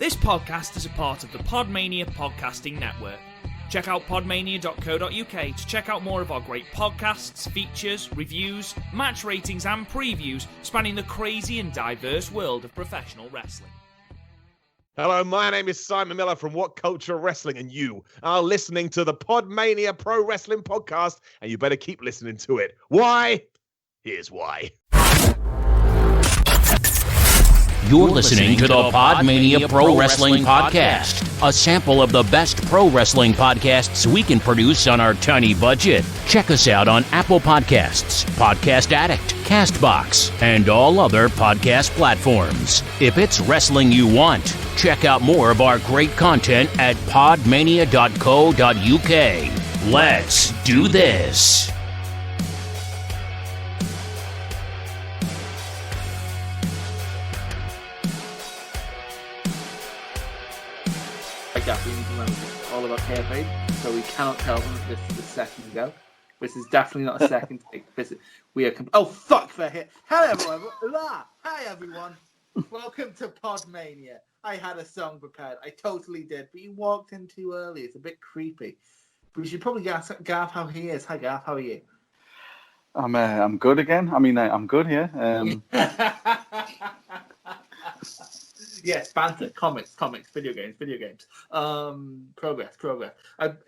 This podcast is a part of the PodMania Podcasting Network. Check out podmania.co.uk to check out more of our great podcasts, features, reviews, match ratings and previews spanning the crazy and diverse world of professional wrestling. Hello, my name is Simon Miller from What Culture Wrestling, and you are listening to the PodMania Pro Wrestling Podcast, and you better keep listening to it. Why? Here's why. You're listening to the PodMania Pro Wrestling Podcast, a sample of the best pro wrestling podcasts we can produce on our tiny budget. Check us out on Apple Podcasts, Podcast Addict, CastBox, and all other podcast platforms. If it's wrestling you want, check out more of our great content at podmania.co.uk. Let's do this. We need to learn all about kayfabe, so we cannot tell them this is the second go. This is definitely not a second take. We are. Oh fuck for hit! Hello everyone. Hi everyone. Welcome to PodMania. I had a song prepared. I totally did, but you walked in too early. It's a bit creepy. But we should probably ask Garth how he is. Hi Garth, how are you? I'm good again. I mean, I'm good here. Yes, banter, comics, video games. Progress.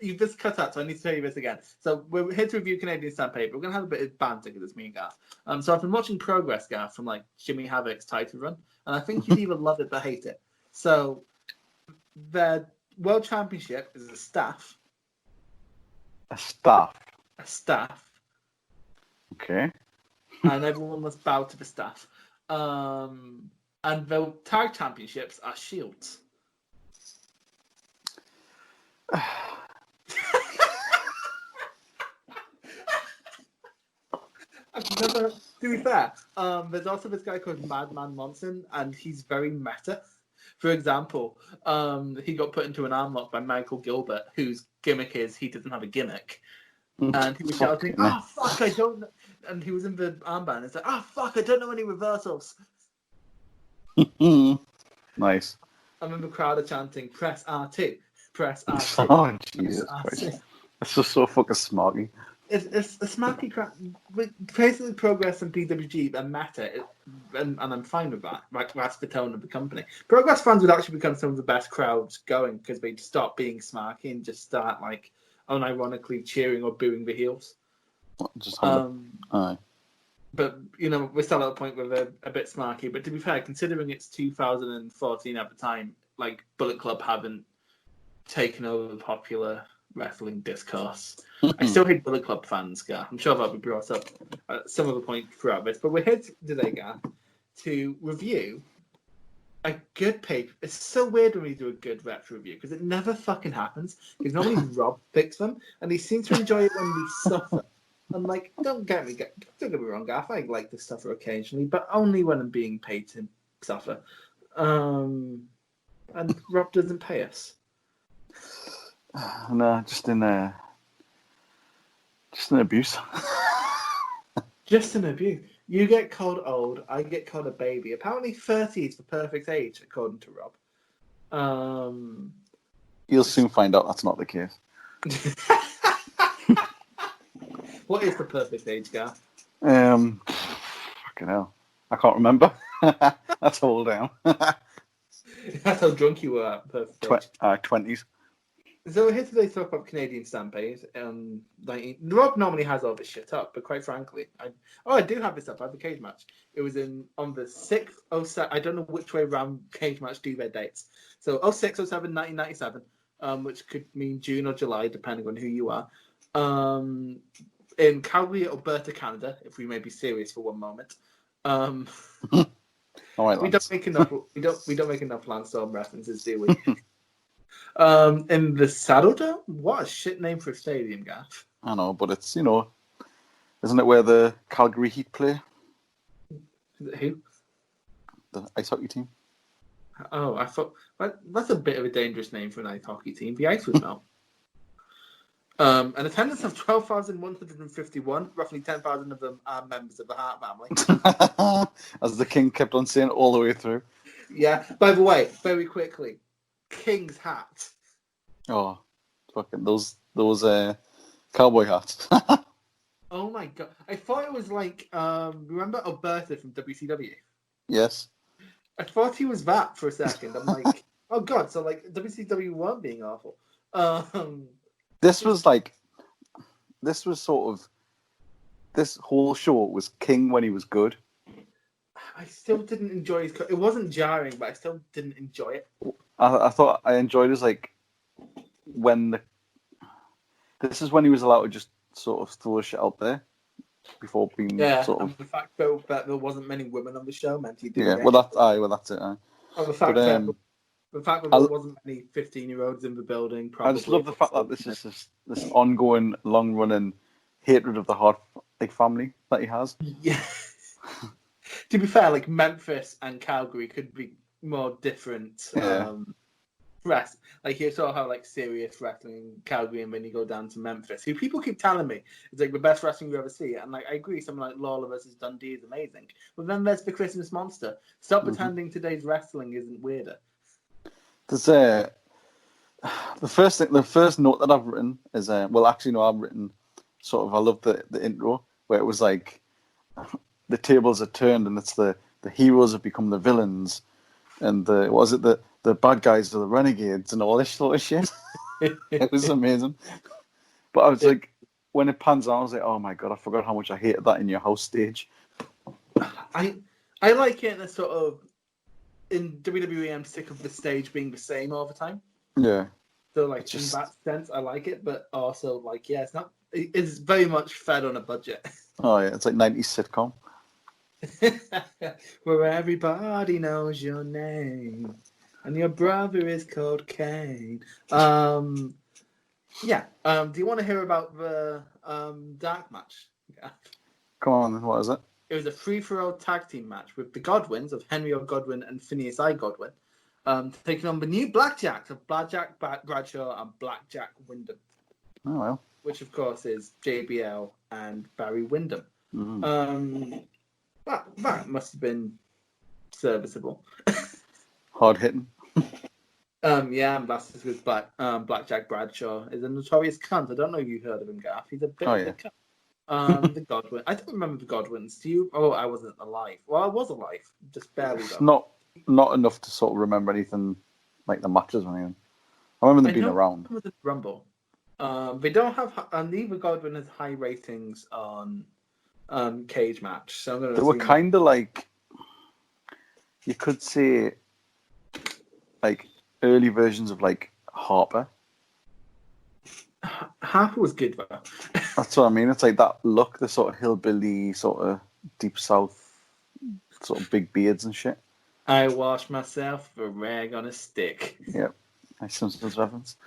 You've just cut out, so I need to tell you this again. So we're here to review Canadian Stampede. We're going to have a bit of banter because it's me and Garth. So I've been watching Progress, Garth, from like Jimmy Havoc's title run, and I think you'd either love it or hate it. So their World Championship is a staff. A staff. Okay. And everyone must bow to the staff. And the tag championships are shields. To be fair, there's also this guy called Madman Monson, and he's very meta. For example, he got put into an armlock by Michael Gilbert, whose gimmick is he doesn't have a gimmick. And he was shouting, "Oh fuck, I don't know." And he was in the armband. It's like, "Oh fuck, I don't know any reversals." Nice. I remember crowd are chanting, "Press R2, press R2." Oh Jesus Christ! That's just so fucking smarky. It's a smarky crowd. Basically, Progress and PWG are meta, and I'm fine with that. Like, that's the tone of the company. Progress fans would actually become some of the best crowds going because they'd stop being smarky and just start like unironically cheering or booing the heels. Just But, you know, we're still at a point where they're a bit smarky. But to be fair, considering it's 2014 at the time, like, Bullet Club haven't taken over the popular wrestling discourse. I still hate Bullet Club fans, Gar. I'm sure that'll be brought up at some other point throughout this. But we're here today, Gar, to review a good page. It's so weird when we do a good retro review, because it never fucking happens. Because normally Rob picks them, and he seems to enjoy it when we suffer. I'm like, don't get me wrong, Garth. I like to suffer occasionally, but only when I'm being paid to suffer. And Rob doesn't pay us. No, just in abuse. Just an abuse. You get called old. I get called a baby. Apparently, 30 is the perfect age, according to Rob. You'll soon find out that's not the case. What is the perfect age, Garth? Fucking hell. I can't remember. That's all down. That's how drunk you were at perfect age. 20s. So we're here today to talk about Canadian Stampede. Rob normally has all this shit up, but quite frankly, I do have this up. I have a cage match. It was on the 6th, 07. I don't know which way around cage match do their dates. So 06, 07, 1997, which could mean June or July, depending on who you are. In Calgary, Alberta, Canada, if we may be serious for one moment. All right, we don't make enough. We don't make enough Landstorm references, do we? In the Saddle Dome? What a shit name for a stadium, Gaff. I know, but it's, isn't it where the Calgary Heat play? Is it who? The ice hockey team. Oh, I thought that's a bit of a dangerous name for an ice hockey team. The ice would melt. An attendance of 12,151. Roughly 10,000 of them are members of the Hart family. As the king kept on saying all the way through. Yeah. By the way, very quickly, King's hat. Oh, fucking those cowboy hats. Oh my god! I thought it was like remember Alberta from WCW? Yes. I thought he was that for a second. I'm like, oh god! So like WCW weren't being awful. This was sort of this whole show was King when he was good. I still didn't enjoy his. It wasn't jarring, but I still didn't enjoy it. I thought I enjoyed his like when this is when he was allowed to just sort of throw shit out there before being sort of. And the fact that there wasn't many women on the show meant he did. Yeah, well that's it. And the fact that there wasn't many 15-year-olds in the building. Probably. I just love the fact that this is this ongoing, long-running hatred of the Hart family that he has. Yeah. To be fair, like Memphis and Calgary could be more different. Like you saw how like serious wrestling in Calgary, and when you go down to Memphis, who people keep telling me it's like the best wrestling you ever see, and like I agree, someone like Lawler versus Dundee is amazing. But then there's the Christmas Monster. Stop pretending today's wrestling isn't weirder. There's the first note that I've written is I've written sort of I love the intro where it was like the tables are turned and it's the heroes have become the villains and the bad guys are the renegades and all this sort of shit. It was amazing. But I was like, when it pans out, I was like, oh my god, I forgot how much I hated that In Your House stage. I like it in a sort of in WWE. I'm sick of the stage being the same all the time. Yeah. So like in that sense, I like it, but also like it's very much fed on a budget. Oh yeah, it's like 90s sitcom. Where everybody knows your name and your brother is called Kane. Do you want to hear about the dark match? Yeah. Come on, what is it? It was a free-for-all tag team match with the Godwins of Henry O. Godwin and Phineas I. Godwin taking on the new Blackjacks of Blackjack Bradshaw and Blackjack Wyndham. Oh well. Which of course is JBL and Barry Windham. Mm-hmm. That must have been serviceable. Hard hitting. Ambassadors with Blackjack Bradshaw is a notorious cunt. I don't know if you heard of him, Garth. He's a bit of a cunt. The Godwin. I don't remember the Godwins. Do you? Oh, I wasn't alive. Well, I was alive, just barely. Though. Not enough to sort of remember anything like the matches or anything. I remember them being around. The Rumble. They don't have. Neither Godwin has high ratings on cage match. So I'm gonna. They were kind of like. You could say. Like early versions of like Harper. Harper was good though. That's what I mean. It's like that look, the sort of hillbilly, sort of deep south, sort of big beards and shit. I wash myself with a rag on a stick. Yep, nice Simpsons reference.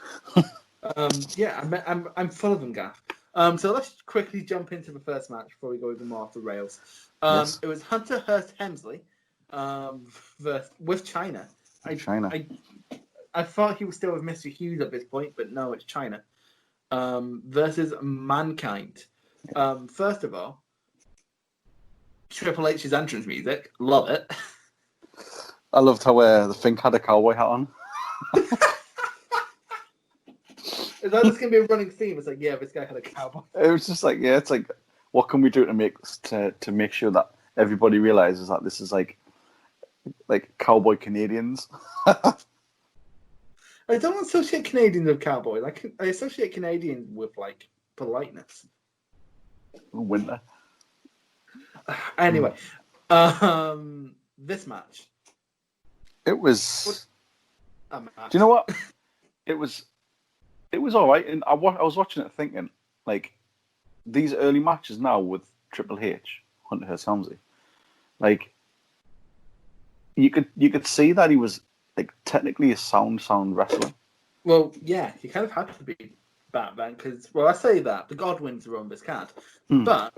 I'm full of them, Gaff. So let's quickly jump into the first match before we go even more off the rails. Yes. It was Hunter Hearst Helmsley with China. I thought he was still with Mr. Hughes at this point, but no, it's China. Versus Mankind. First of all, Triple H's entrance music, love it. I loved how the Fink had a cowboy hat on. Is that just going to be a running theme? It's like, yeah, this guy had a cowboy. It was just like, it's like, what can we do to make sure that everybody realizes that this is like cowboy Canadians? I don't associate Canadians with cowboys. I associate Canadians with like politeness. Winter. Anyway, this match. It was. Do you know what? It was all right, and I was watching it thinking like these early matches now with Triple H, Hunter Hearst Helmsley, like you could see that he was like technically a sound wrestler. Well, yeah, he kind of had to be back then because, well, I say that the Godwins were on this card, but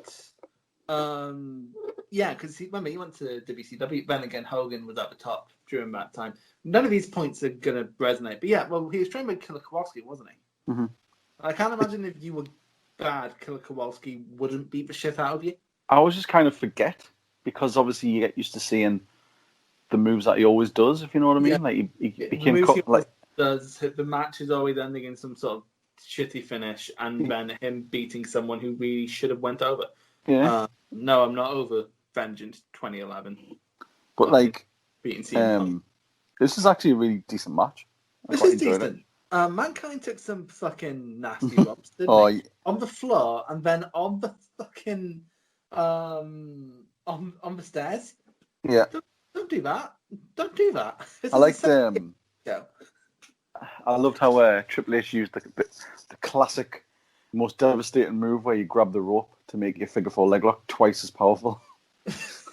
because remember he went to WCW. Then again, Hogan was at the top during that time. None of these points are gonna resonate, but yeah, well, he was trained by Killer Kowalski, wasn't he? Mm-hmm. I can't imagine if you were bad, Killer Kowalski wouldn't beat the shit out of you. I always just kind of forget because obviously you get used to seeing the moves that he always does, if you know what I mean. Yeah. Like he The became moves he like does, the match is always ending in some sort of shitty finish, and then him beating someone who really should have went over. yeah. No, I'm not over Vengeance 2011. But like, beating CM Punk. this is actually a really decent match. This is decent. Mankind took some fucking nasty bumps, didn't they? On the floor, and then on the fucking on the stairs. Yeah. Don't do that. Don't do that. I liked I loved how Triple H used the classic, most devastating move where you grab the rope to make your figure four leg lock twice as powerful. It's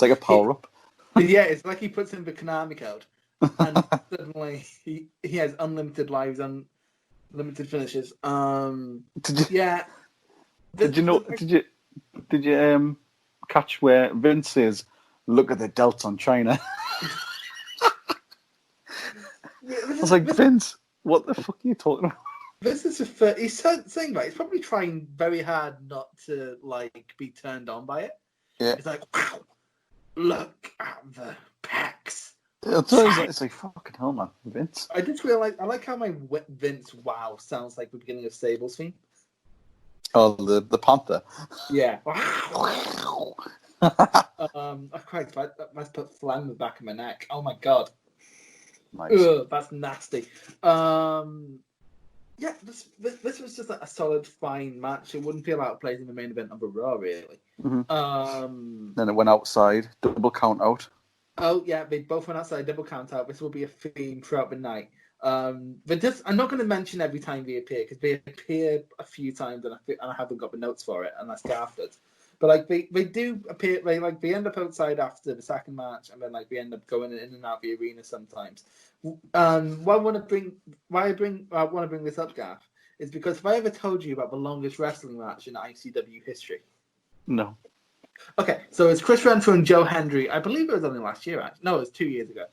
like a power up. Yeah, it's like he puts in the Konami code, and suddenly he has unlimited lives and limited finishes. Did you catch where Vince says, "Look at the delts on China"? I was like, Vince, what the fuck are you talking about? This is he's saying that he's probably trying very hard not to like be turned on by it. Yeah, it's like, wow, look at the pecs. It's like fucking hell, man, Vince. I just realized I like how my Vince "wow" sounds like the beginning of Sable's theme. Oh, the Panther. Yeah. Wow. Christ, that must put phlegm in the back of my neck. Oh my god. Nice. Ugh, that's nasty. Yeah, this was just a solid, fine match. It wouldn't feel out of place in the main event of a Raw, really. Mm-hmm. Then it went outside, double count out. Oh yeah, they both went outside, double count out. This will be a theme throughout the night. But just, I'm not going to mention every time they appear because they appear a few times and I haven't got the notes for it, unless Garth does. But like they do appear, they end up outside after the second match, and then like they end up going in and out the arena sometimes. Why I want to bring this up, Garth, is because if I ever told you about the longest wrestling match in ICW history. No. Okay, so it's Chris Renfrew and Joe Hendry. I believe it was only last year, actually. No, it was 2 years ago.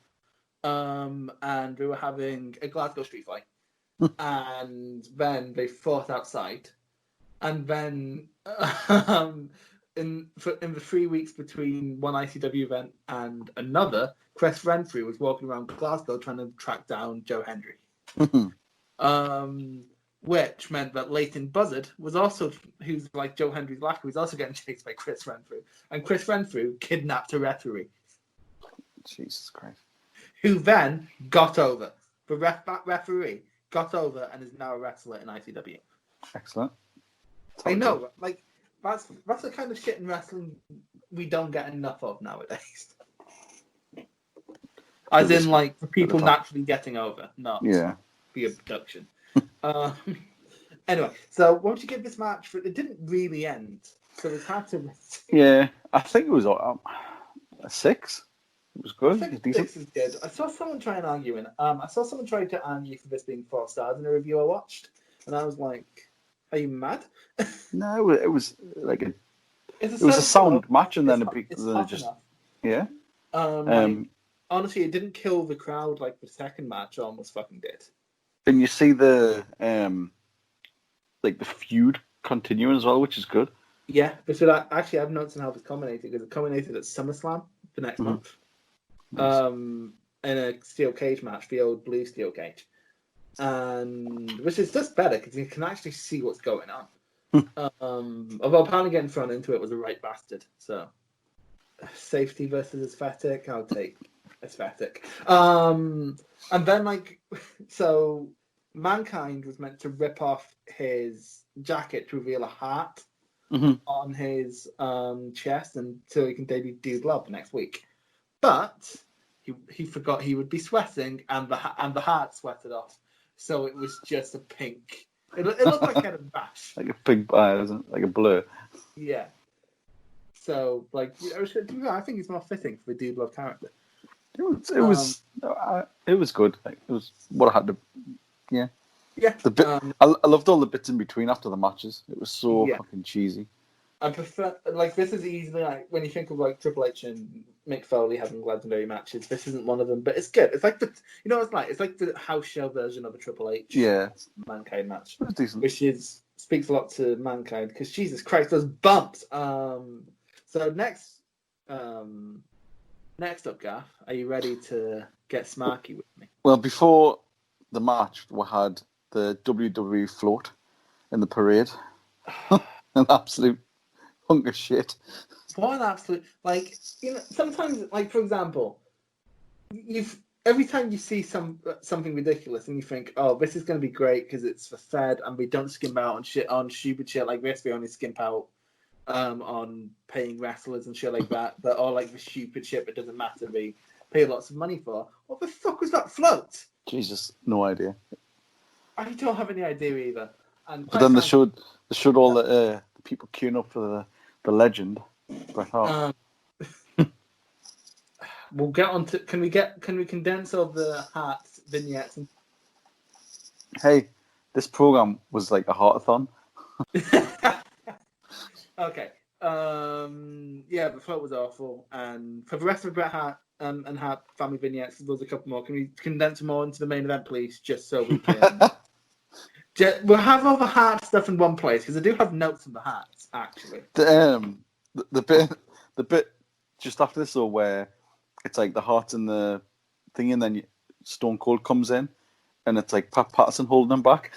And we were having a Glasgow street fight, and then they fought outside, and then in the 3 weeks between one ICW event and another, Chris Renfrew was walking around Glasgow trying to track down Joe Hendry, which meant that Leighton Buzzard was also, who's like Joe Hendry's lackey, was also getting chased by Chris Renfrew, and Chris Renfrew kidnapped a referee. Jesus Christ. Who then got over. The referee got over and is now a wrestler in ICW. Excellent. I know, like, that's the kind of shit in wrestling we don't get enough of nowadays. As in, like, people naturally getting over, not the abduction. Anyway, so why don't you give this match, it didn't really end, so it's hard to... Yeah, I think it was a 6. It was good. I think 6 is good. I saw someone try and argue in. I saw someone try to argue for this being 4 stars in a review I watched, and I was like, "Are you mad?" No, it was like it was a sound match, and then it just yeah. Honestly, it didn't kill the crowd like the second match almost fucking did. And you see the like the feud continuing as well, which is good. Yeah, but so that, actually, I've noticed how it's culminated because it culminated at SummerSlam the next month. In a steel cage match, the old blue steel cage, and which is just better because you can actually see what's going on. Although apparently getting thrown into it was a right bastard. So safety versus aesthetic, I'll take aesthetic. And then so Mankind was meant to rip off his jacket to reveal a heart on his chest, and so he can debut Dude Love next week. But he forgot he would be sweating, and the heart sweated off, so it was just a pink. It looked like he had a bash, like a pink eye, isn't it? Like a blur. Yeah. So I think it's more fitting for the Dude Love character. It was good. Like, it was what I had to. Yeah. Yeah. The bit, I loved all the bits in between after the matches. It was so fucking cheesy. I prefer this is easily when you think of Triple H and Mick Foley having legendary matches. This isn't one of them, but it's good. It's like it's like the house show version of a Triple H Mankind match, which speaks a lot to Mankind because Jesus Christ, those bumps. So next Next up, Garth, are you ready to get smarky with me? Well, before the match, we had the WWE float in the parade. An absolute hunk of shit. What an absolute, like, sometimes, like, for example, every time you see something ridiculous and you think, oh, this is going to be great because it's for Fed and we don't skimp out on stupid shit like this. We only skimp out on paying wrestlers and shit like that. But all like the stupid shit that doesn't matter. We pay lots of money for. What the fuck was that float? Jesus, no idea. I don't have any idea either. And But then they showed all the people queuing up for the legend, Bret Hart. We'll get on to. Can we condense all the Hart vignettes? Hey, this program was like a heartathon. Okay. Yeah, the float was awful, and for the rest of Bret Hart and Hart family vignettes, there's a couple more. Can we condense them all into the main event, please, just so we can? We'll have all the Hart stuff in one place because I do have notes on the Harts actually. The bit just after this, or where it's like the Hart and the thing, and then Stone Cold comes in, and it's like Pat Patterson holding him back.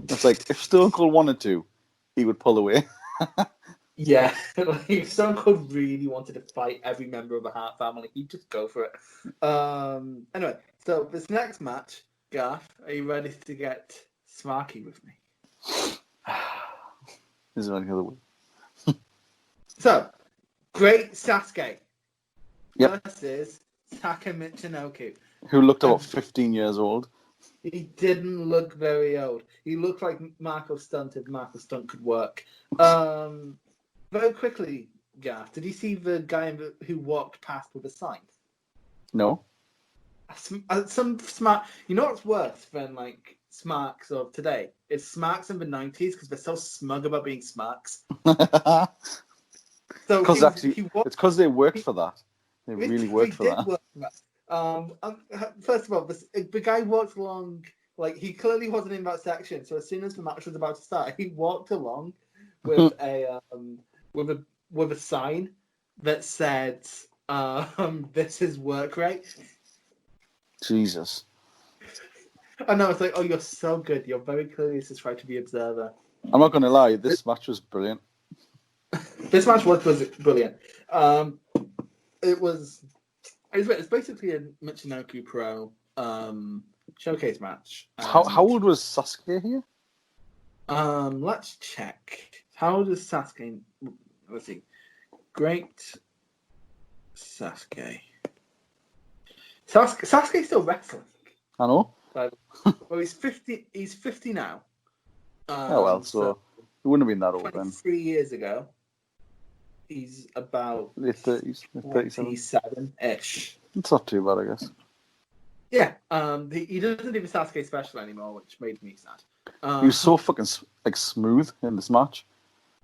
It's like if Stone Cold wanted to, he would pull away. Yeah, like if Stone Cold really wanted to fight every member of the Hart family, he'd just go for it. Anyway, so this next match, Garth, are you ready to get smarky with me? Is there any other way? So, Great Sasuke versus Taka Michinoku. Who looked about 15 years old. He didn't look very old. He looked like Marco Stunt if Marco Stunt could work. Very quickly, Garth, did you see the guy who walked past with a sign? No. Some smart. You know what's worse than like smarks of today? It's smarks in the 90s because they're so smug about being smarks. So it's because they worked for that. They really worked for that. Work for that. First of all, the guy walked along like he clearly wasn't in that section. So as soon as the match was about to start, he walked along with with a sign that said, "This is work rate." Jesus. I know, it's like, oh, you're so good. You're very clearly just trying to be observer. I'm not going to lie, this match was brilliant. This match was brilliant. It's basically a Michinoku Pro showcase match. How old was Sasuke here? Let's check. How old is Sasuke? Let's see. Great Sasuke. Sasuke's still wrestling. I know. Well, he's 50. He's 50 now. So he wouldn't have been that old then. 3 years ago. He's about late 30s, 37-ish. It's not too bad, I guess. Yeah. He doesn't do the Sasuke special anymore, which made me sad. He was so fucking smooth in this match.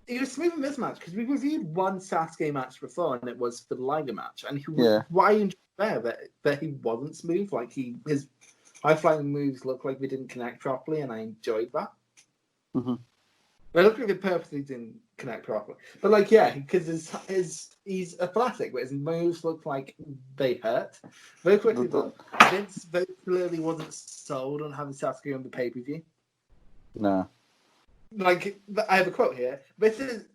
He was smooth in this match because we reviewed one Sasuke match before, and it was the Liger match. And why I enjoyed that he wasn't smooth. Like his high flying moves looked like they didn't connect properly, and I enjoyed that. Mm-hmm. They looked like they purposely didn't connect properly. But like, yeah, because he's athletic, but his moves looked like they hurt. Very quickly, though, Vince very clearly wasn't sold on having Sasuke on the pay-per-view. Nah. Like, I have a quote here. This is,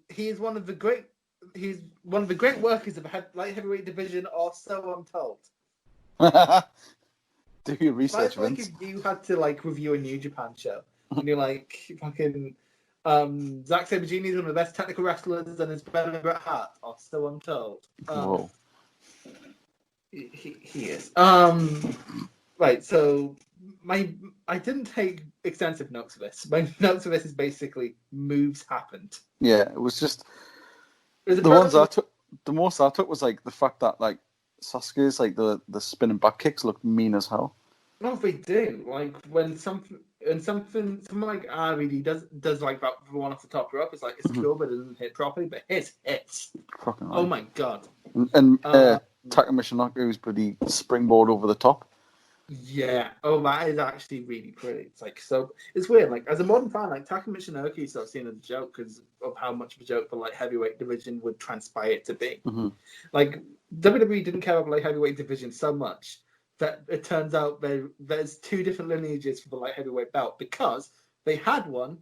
he's one of the great workers of the light heavyweight division, or so I'm told. Do your research, like Vince. if you had to like review a New Japan show, and you're like, fucking, Zack Sabre Jr. is one of the best technical wrestlers and is better than Bret Hart, or so I'm told. Whoa. He is. Right, so I didn't take extensive notes of this. My notes of this is basically moves happened. Yeah, it was just the most I took was like the fact that like Sasuke's like the spinning back kicks look mean as hell. No, they do. Like when something like RVD does like that one off the top rope, it's like it's cool, but it doesn't hit properly. But hits. Fucking right. Oh my god. And Taka Michinoku's pretty springboard over the top. Yeah. Oh, that is actually really pretty. It's like, so it's weird. Like as a modern fan, like Taka Michinoku starts seen as a joke because of how much of a joke the light heavyweight division would transpire to be. Mm-hmm. Like WWE didn't care about light heavyweight division so much that it turns out there's two different lineages for the light heavyweight belt because they had one,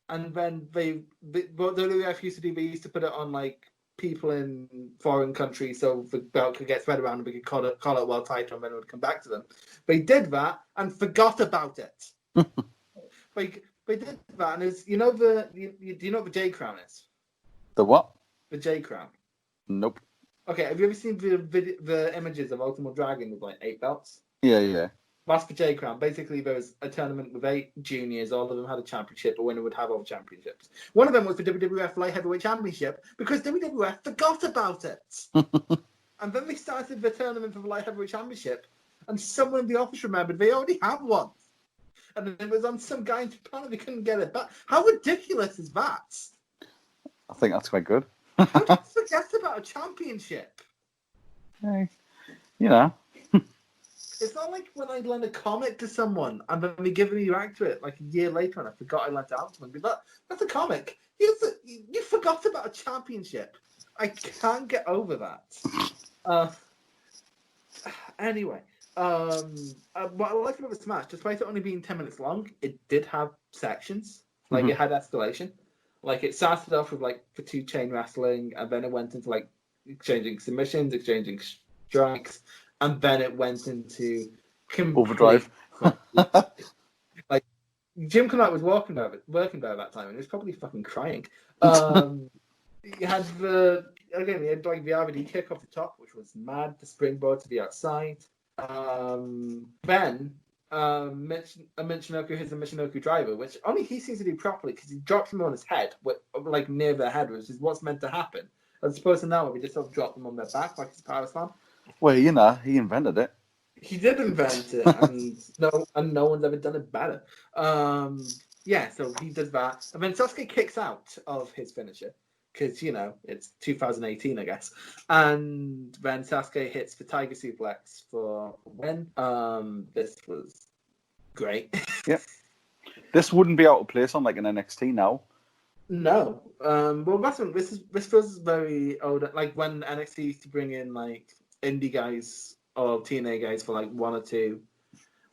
and then what the WWF used to do, they used to put it on like people in foreign countries so the belt could get spread around and we could call it a world title and then it would come back to them. They did that and forgot about it. They did that, and it's, do you know what the J Crown is? The what? The J Crown. Nope. Okay, have you ever seen the images of Ultimate Dragon with like 8 belts? Yeah. That's the J Crown. Basically, there was a tournament with 8 juniors. All of them had a championship. A winner would have all the championships. One of them was the WWF Light Heavyweight Championship because WWF forgot about it. And then they started the tournament for the Light Heavyweight Championship, and someone in the office remembered they already had one. And it was on some guy, and apparently they couldn't get it back. How ridiculous is that? I think that's quite good. How do you forget about a championship? Hey, you know. It's not like when I lend a comic to someone and then they give me back to it like a year later and I forgot I lent it out to them. That's a comic. You forgot about a championship. I can't get over that. Anyway, what I liked about this match, despite it only being 10 minutes long, it did have sections. Like, it had escalation. Like, it started off with, like, the 2 chain wrestling, and then it went into, like, exchanging submissions, exchanging strikes, and then it went into overdrive. Like, Jim Knight was working by that time, and he was probably fucking crying. You had the RVD kick off the top, which was mad. The springboard to the outside. Then Michinoku hits a Michinoku driver, which only he seems to do properly because he drops him on his head, like near their head, which is what's meant to happen. As opposed to now, where we just sort of drop them on their back like it's a power slam. Well, you know, he invented it. He did invent it, and no one's ever done it better. So he does that, and then Sasuke kicks out of his finisher because it's 2018, I guess. And then Sasuke hits the Tiger Suplex for a win. This was great. Yep. This wouldn't be out of place on like an NXT now. No. Well, this was very old. Like when NXT used to bring in like indie guys or TNA guys for like 1 or 2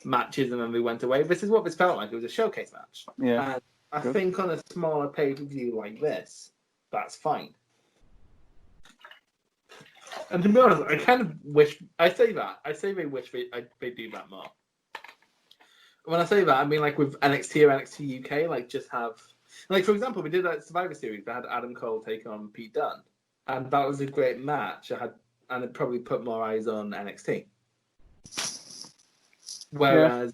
matches and then they went away. This is what this felt like. It was a showcase match. Yeah. And I think on a smaller pay-per-view like this, that's fine. And to be honest, I kind of wish... I say they wish they do that more. When I say that, I mean like with NXT or NXT UK, like just have... Like, for example, we did that Survivor Series. They had Adam Cole take on Pete Dunne. And that was a great match. And it probably put more eyes on NXT. Whereas,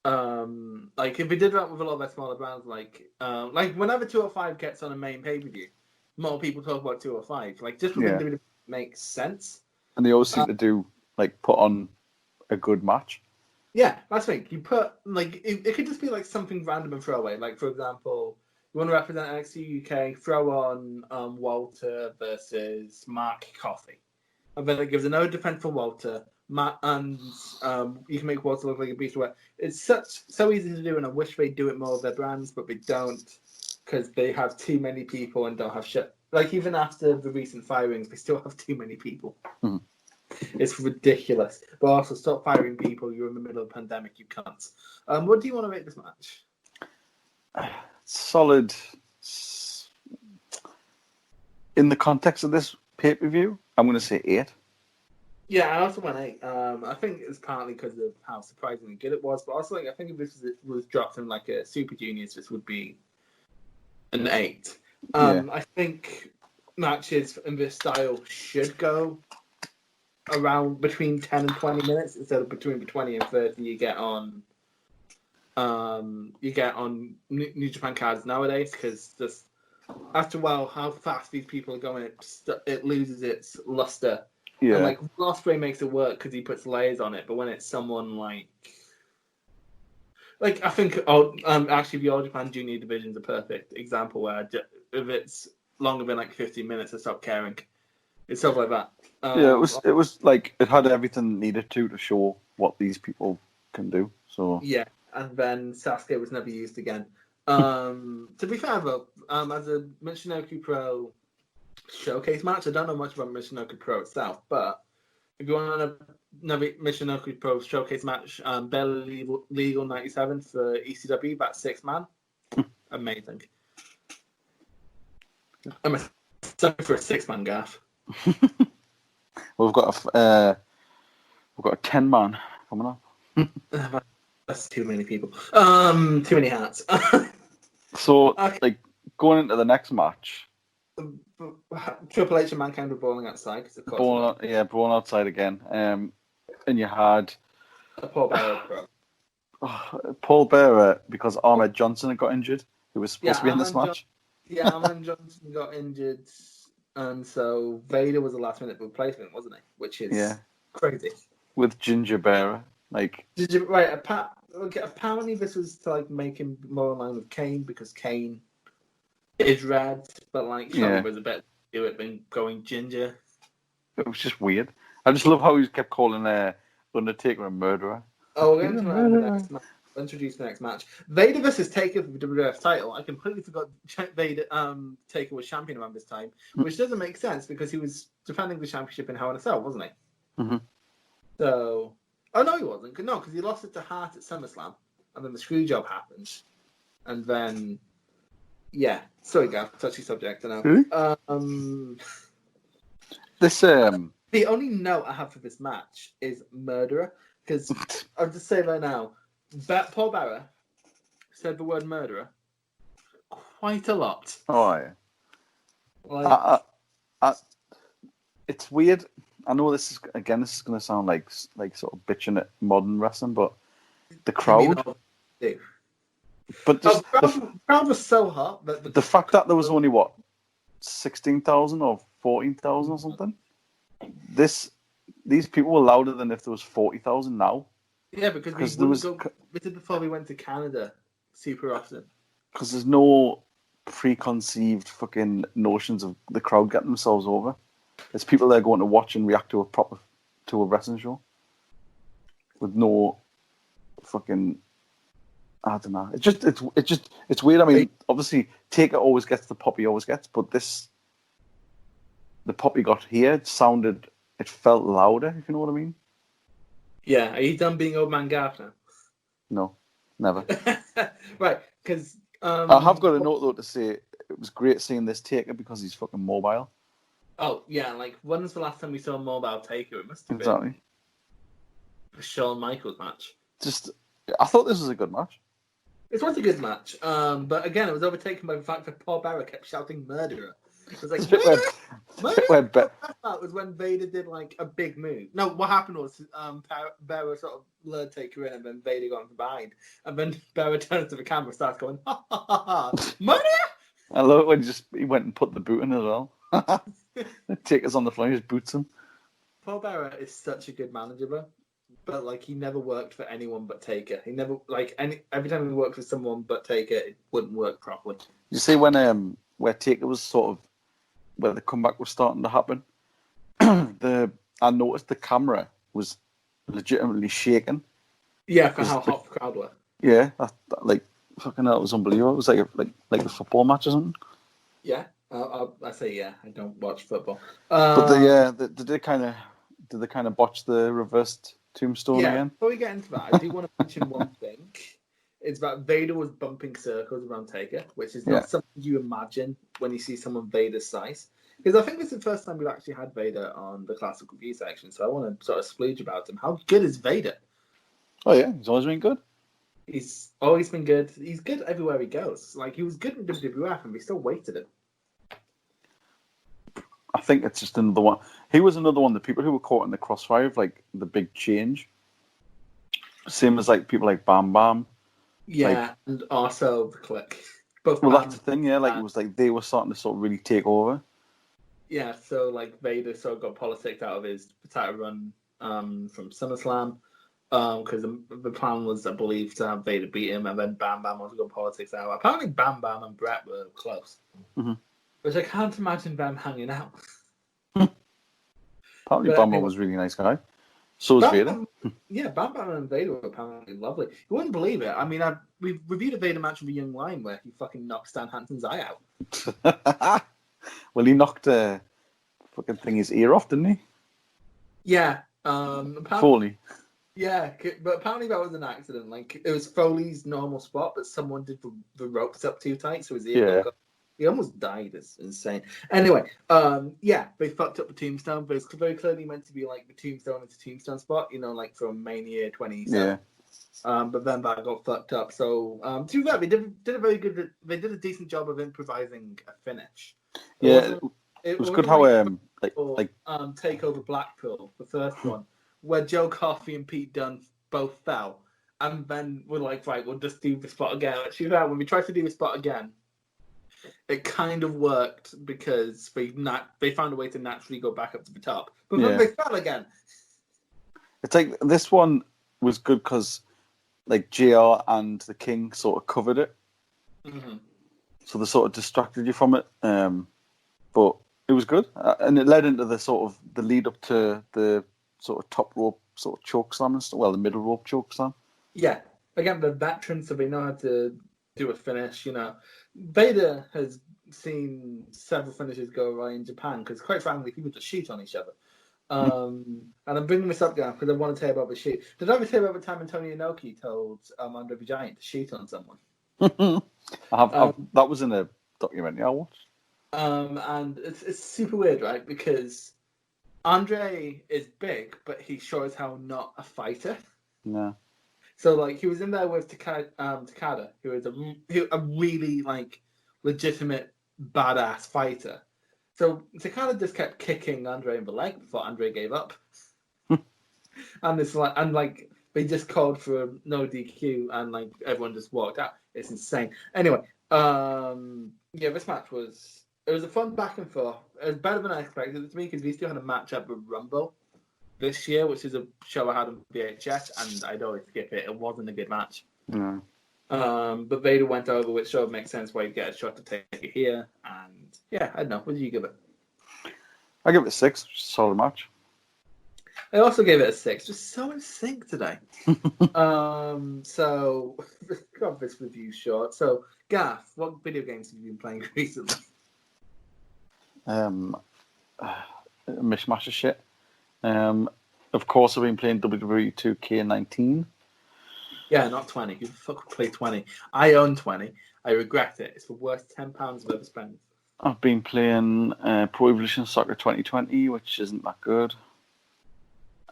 like if we did that with a lot of their smaller brands, like whenever 205 gets on a main pay-per-view, more people talk about 205. Like just within WWE makes sense. And they always seem to do put on a good match. Yeah, that's the thing. You put it could just be like something random and throwaway. Like for example, you want to represent NXT UK, throw on Walter versus Mark Coffey. And then it gives another defense for Walter, and you can make Walter look like a beast. It's so easy to do, and I wish they'd do it more with their brands, but they don't because they have too many people and don't have shit. Like even after the recent firings, they still have too many people. It's ridiculous. But also, stop firing people. You're in the middle of a pandemic. You can't. What do you want to rate this match? Solid. In the context of this pay-per-view, I'm going to say 8. Yeah, I also went 8. I think it's partly because of how surprisingly good it was, but also I think if this was dropped in like a Super Juniors, this would be an 8. I think matches in this style should go around between 10 and 20 minutes instead of between 20 and 30 you get on New Japan cards nowadays, because just after a while how fast these people are going, it loses its luster. Yeah. And like Ospreay makes it work because he puts layers on it, but when it's someone like I think actually the All Japan Junior division is a perfect example where if it's longer than like 15 minutes I stop caring. It's stuff like that. It was like it had everything needed to show what these people can do. So yeah, and then Sasuke was never used again. To be fair though, as a Michinoku Pro showcase match, I don't know much about Michinoku Pro itself, but if you want another Michinoku Pro Showcase match, Barely Legal 97 for ECW, about 6-man. Amazing. I'm excited for a 6-man, Garth. Well, we've got a 10-man coming up. That's too many people. Too many hats. So, Okay. like, going into the next match, Triple H and Mankind were brawling outside. brawling outside again. And you had Paul Bearer. Paul Bearer, because Ahmed Johnson had got injured, who was supposed to be in this match. Ahmed Johnson got injured, and so Vader was a last-minute replacement, wasn't he? Which is crazy. With Ginger Bearer, like. Did you right? Apparently, this was to like make him more in line with Kane because Kane is red, but like Charlie was a bit do it than going Ginger. It was just weird. I just love how he kept calling Undertaker a murderer. Oh, we're going to the next match. Introduce the next match. Vader versus Taker for the WWF title. I completely forgot Vader Taker was champion around this time, which doesn't make sense because he was defending the championship in Hell in a Cell, wasn't he? Mm-hmm. So, oh no, he wasn't. No, because he lost it to Hart at SummerSlam, and then the screw job happened, and then sorry, Gav, touchy subject. I know. This The only note I have for this match is murderer, because I'll just say right now, Paul Bearer said the word murderer quite a lot. Oh yeah. It's weird. I know this is going to sound like sort of bitching at modern wrestling, but the crowd. But just the crowd was so hot that the fact that there was only 16,000 or 14,000 or something. These people were louder than if there was 40,000 now. Yeah, because we did before we went to Canada super often. Because there's no preconceived fucking notions of the crowd getting themselves over. There's people there going to watch and react to a wrestling show with no fucking. I don't know. It's weird. I mean, obviously, Taker always gets the pop he always gets, but the pop he got here it felt louder, if you know what I mean. Yeah, are you done being old man Garth now? No, never. Right, because I have got a note though to say it was great seeing this Taker because he's fucking mobile. Oh yeah, like when was the last time we saw a mobile Taker? It must have been the Shawn Michaels match. I thought this was a good match. It was a good match, but again, it was overtaken by the fact that Paul Bearer kept shouting "murderer." It was like, "Murderer!" That was when Vader did like a big move. No, what happened was Bearer sort of lured Taker in, and then Vader got from behind, and then Bearer turns to the camera, and starts going, "Ha ha ha ha, murderer!" I love it when he went and put the boot in as well. Taker's on the floor, he just boots him. Paul Bearer is such a good manager, bro. But like he never worked for anyone but Taker. He never every time he worked for someone but Taker, it wouldn't work properly. You see when where Taker was sort of where the comeback was starting to happen, I noticed the camera was legitimately shaking. Yeah, for how hot the crowd were. Yeah, that like fucking hell, it was unbelievable. It was like a football match or something. Yeah, I say yeah. I don't watch football. But did they kind of botch the reversed tombstone again? Before we get into that, I do want to mention one thing. It's that Vader was bumping circles around Taker, which is not something you imagine when you see someone Vader's size. Because I think this is the first time we've actually had Vader on the classic review section, so I want to sort of splooge about him. How good is Vader? Oh yeah, he's always been good. He's always been good. He's good everywhere he goes. Like he was good in WWF, and we still waited him. I think it's just another one. He was another one. The people who were caught in the crossfire of like the big change, same as like people like Bam Bam. Yeah, and also the Click. Both. Well, that's the thing. Yeah, like it was like they were starting to sort of really take over. Yeah, so like Vader sort of got politicked out of his title run from SummerSlam because the plan was, I believe, to have Vader beat him, and then Bam Bam also got politics out. Apparently, Bam Bam and Bret were close. Mm-hmm. Which I can't imagine them hanging out. Apparently, Bam Bam was a really nice guy. So was Vader. Yeah, Bam Bam and Vader were apparently lovely. You wouldn't believe it. I mean, we reviewed a Vader match with a young lion where he fucking knocked Stan Hansen's eye out. Well, he knocked fucking thing his ear off, didn't he? Yeah, Foley. Yeah, but apparently that was an accident. Like, it was Foley's normal spot, but someone did the ropes up too tight, so his ear he almost died. It's insane. Anyway, they fucked up the tombstone, but it's very clearly meant to be like the tombstone into tombstone spot, like from Mania 27. Yeah. But then that got fucked up. So, to be fair, they did a very good. They did a decent job of improvising a finish. It was good how Takeover Blackpool, the first one, where Joe Coffey and Pete Dunne both fell, and then we're like, right, we'll just do the spot again. Actually, when we tried to do the spot again, it kind of worked because they found a way to naturally go back up to the top, but then they fell again. It's like this one was good because like JR and the King sort of covered it, so they sort of distracted you from it. But it was good, and it led into the sort of the lead up to the sort of top rope sort of choke slam and stuff. Well, the middle rope choke slam. Yeah, again, the veterans, so they know how to do a finish. Vader has seen several finishes go awry in Japan because, quite frankly, people just shoot on each other. And I'm bringing this up, Garth, because I want to tell you about the shoot. Did I ever tell you about the time Antonio Inoki told Andre the Giant to shoot on someone? That was in a documentary I watched. And it's super weird, right? Because Andre is big, but he sure as hell not a fighter. No. So, like, he was in there with Takada, who is a really, like, legitimate badass fighter. So Takada just kept kicking Andre in the leg before Andre gave up. And they just called for a no DQ, and like everyone just walked out. It's insane. Anyway, this match was a fun back and forth. It was better than I expected it to be because we still had a match up with Rumble this year, which is a show I had on VHS, and I'd always skip it. It wasn't a good match. No. But Vader went over, which sort of makes sense why you get a shot to take it here. And I don't know. What did you give it? I give it a 6. Solid match. I also gave it a 6. Just so in sync today. So got this review short. So Garth, what video games have you been playing recently? A mishmash of shit. Of course, I've been playing WWE 2K19. Yeah, not 20. Who the fuck would play 20? I own 20. I regret it. It's the worst £10 I've ever spent. I've been playing Pro Evolution Soccer 2020, which isn't that good.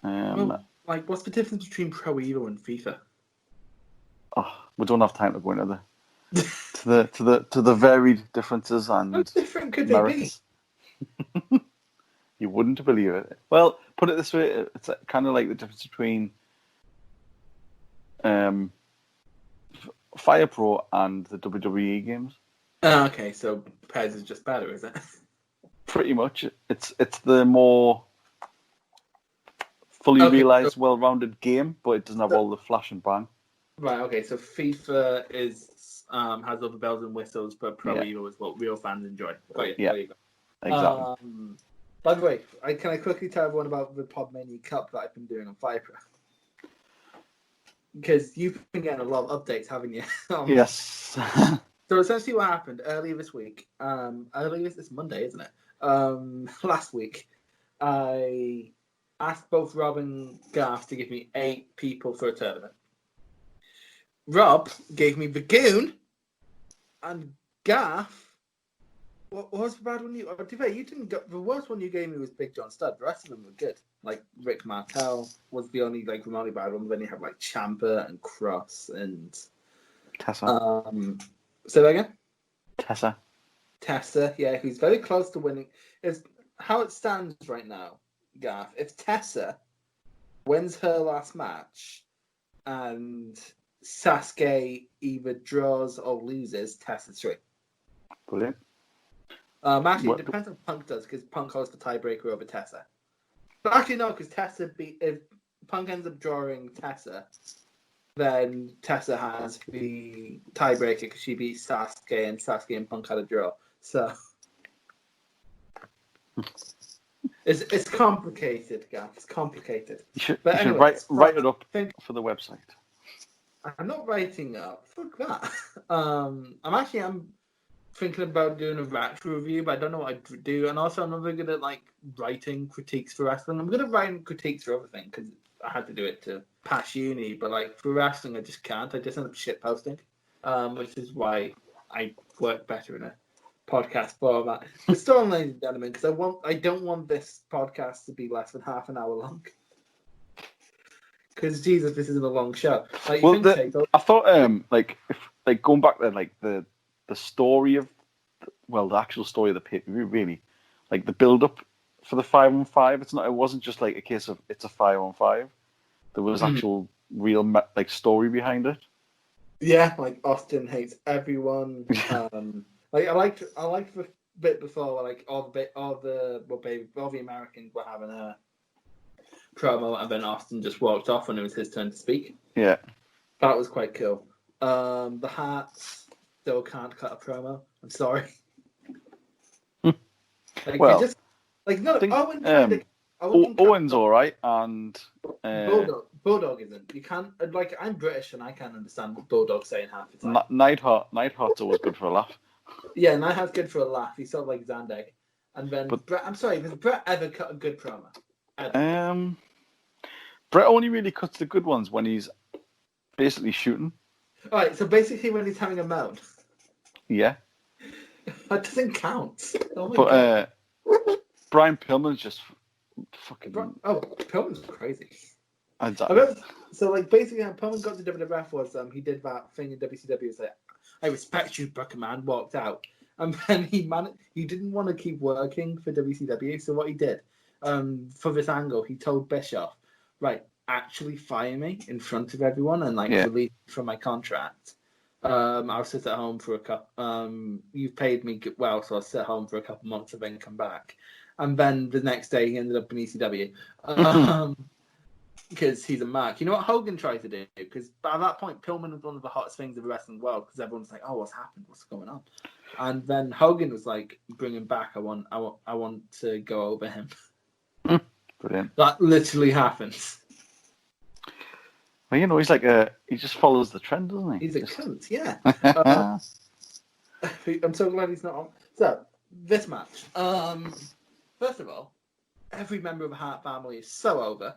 What's the difference between Pro Evo and FIFA? Oh, we don't have time to go into to the varied differences and how different could merits. They be? You wouldn't believe it. Well, put it this way: it's kind of like the difference between Fire Pro and the WWE games. Okay, so PES is just better, is it? Pretty much. It's the more fully realised, well-rounded game, but it doesn't have all the flash and bang. Right. Okay. So FIFA has all the bells and whistles, but Pro Evo is what real fans enjoy. Got you. Yeah. There you go. Exactly. By the way, can I quickly tell everyone about the PodMania Cup that I've been doing on Fire Pro? Because you've been getting a lot of updates, haven't you? Yes. So essentially what happened earlier this week, it's Monday, isn't it? Last week, I asked both Rob and Garth to give me 8 people for a tournament. Rob gave me the Goon, and Garth, what was the bad one you... you didn't go, the worst one you gave me was Big John Studd. The rest of them were good. Like, Rick Martel was the only, remotely bad one. Then you have, Ciampa and Cross and... Tessa. Say that again? Tessa, yeah, who's very close to winning. It's how it stands right now, Garth. If Tessa wins her last match and Sasuke either draws or loses, Tessa's through. Brilliant. Actually, it depends on Punk does, because Punk holds the tiebreaker over Tessa. But actually, no, because if Punk ends up drawing Tessa, then Tessa has the tiebreaker because she beat Sasuke, and Sasuke and Punk had a draw. So it's complicated, Gav. It's complicated. You should write it up for the thinking about doing a retro review, but I don't know what I'd do. And also, I'm never good at like writing critiques for wrestling. I'm good at writing critiques for everything because I had to do it to pass uni. But like for wrestling, I just can't. I just end up shit posting, which is why I work better in a podcast format. But still, ladies and gentlemen, because I don't want this podcast to be less than half an hour long. Because Jesus, this isn't a long show. Like, well, I thought like if like going back there, like the story of the actual story of the pay-per-view, really, like the build-up for the 5-on-5. It wasn't just like a case of it's a 5-on-5. There was actual real like story behind it. Yeah, like Austin hates everyone. Like I liked the bit before where like all the Americans were having a promo and then Austin just walked off when it was his turn to speak. Yeah, that was quite cool. The Hearts still can't cut a promo. I'm sorry. Like, well, just like no, Owen's all right, and Bulldog isn't. You can't like I'm British and I can't understand what Bulldog's saying half the time. Neidhart's always good for a laugh. Yeah, Neidhart's good for a laugh. He's sort of like Zandig. And then Brett, I'm sorry, has Brett ever cut a good promo? Ever? Brett only really cuts the good ones when he's basically shooting. All right, so basically when he's having a moan. Yeah. That doesn't count. Oh my God. Brian Pillman's just fucking. Pillman's crazy. Exactly. So like basically, how Pillman got to WWF was he did that thing in WCW. Was like, I respect you, Booker Man. Walked out, and then he didn't want to keep working for WCW. So what he did, for this angle, he told Bischoff, right, actually fire me in front of everyone and release me from my contract. I'll sit at home for a couple. You've paid me well, so I'll sit at home for a couple months and then come back. And then the next day, he ended up in ECW because he's a mark. You know what Hogan tried to do? Because by that point, Pillman was one of the hottest things in the wrestling world because everyone's like, "Oh, what's happened? What's going on?" And then Hogan was like, "Bring him back. I want to go over him." Brilliant. That literally happens. Well, he's like he just follows the trend, doesn't he? He's a cunt, yeah. I'm so glad he's not on. So, this match. First of all, every member of the Hart family is so over.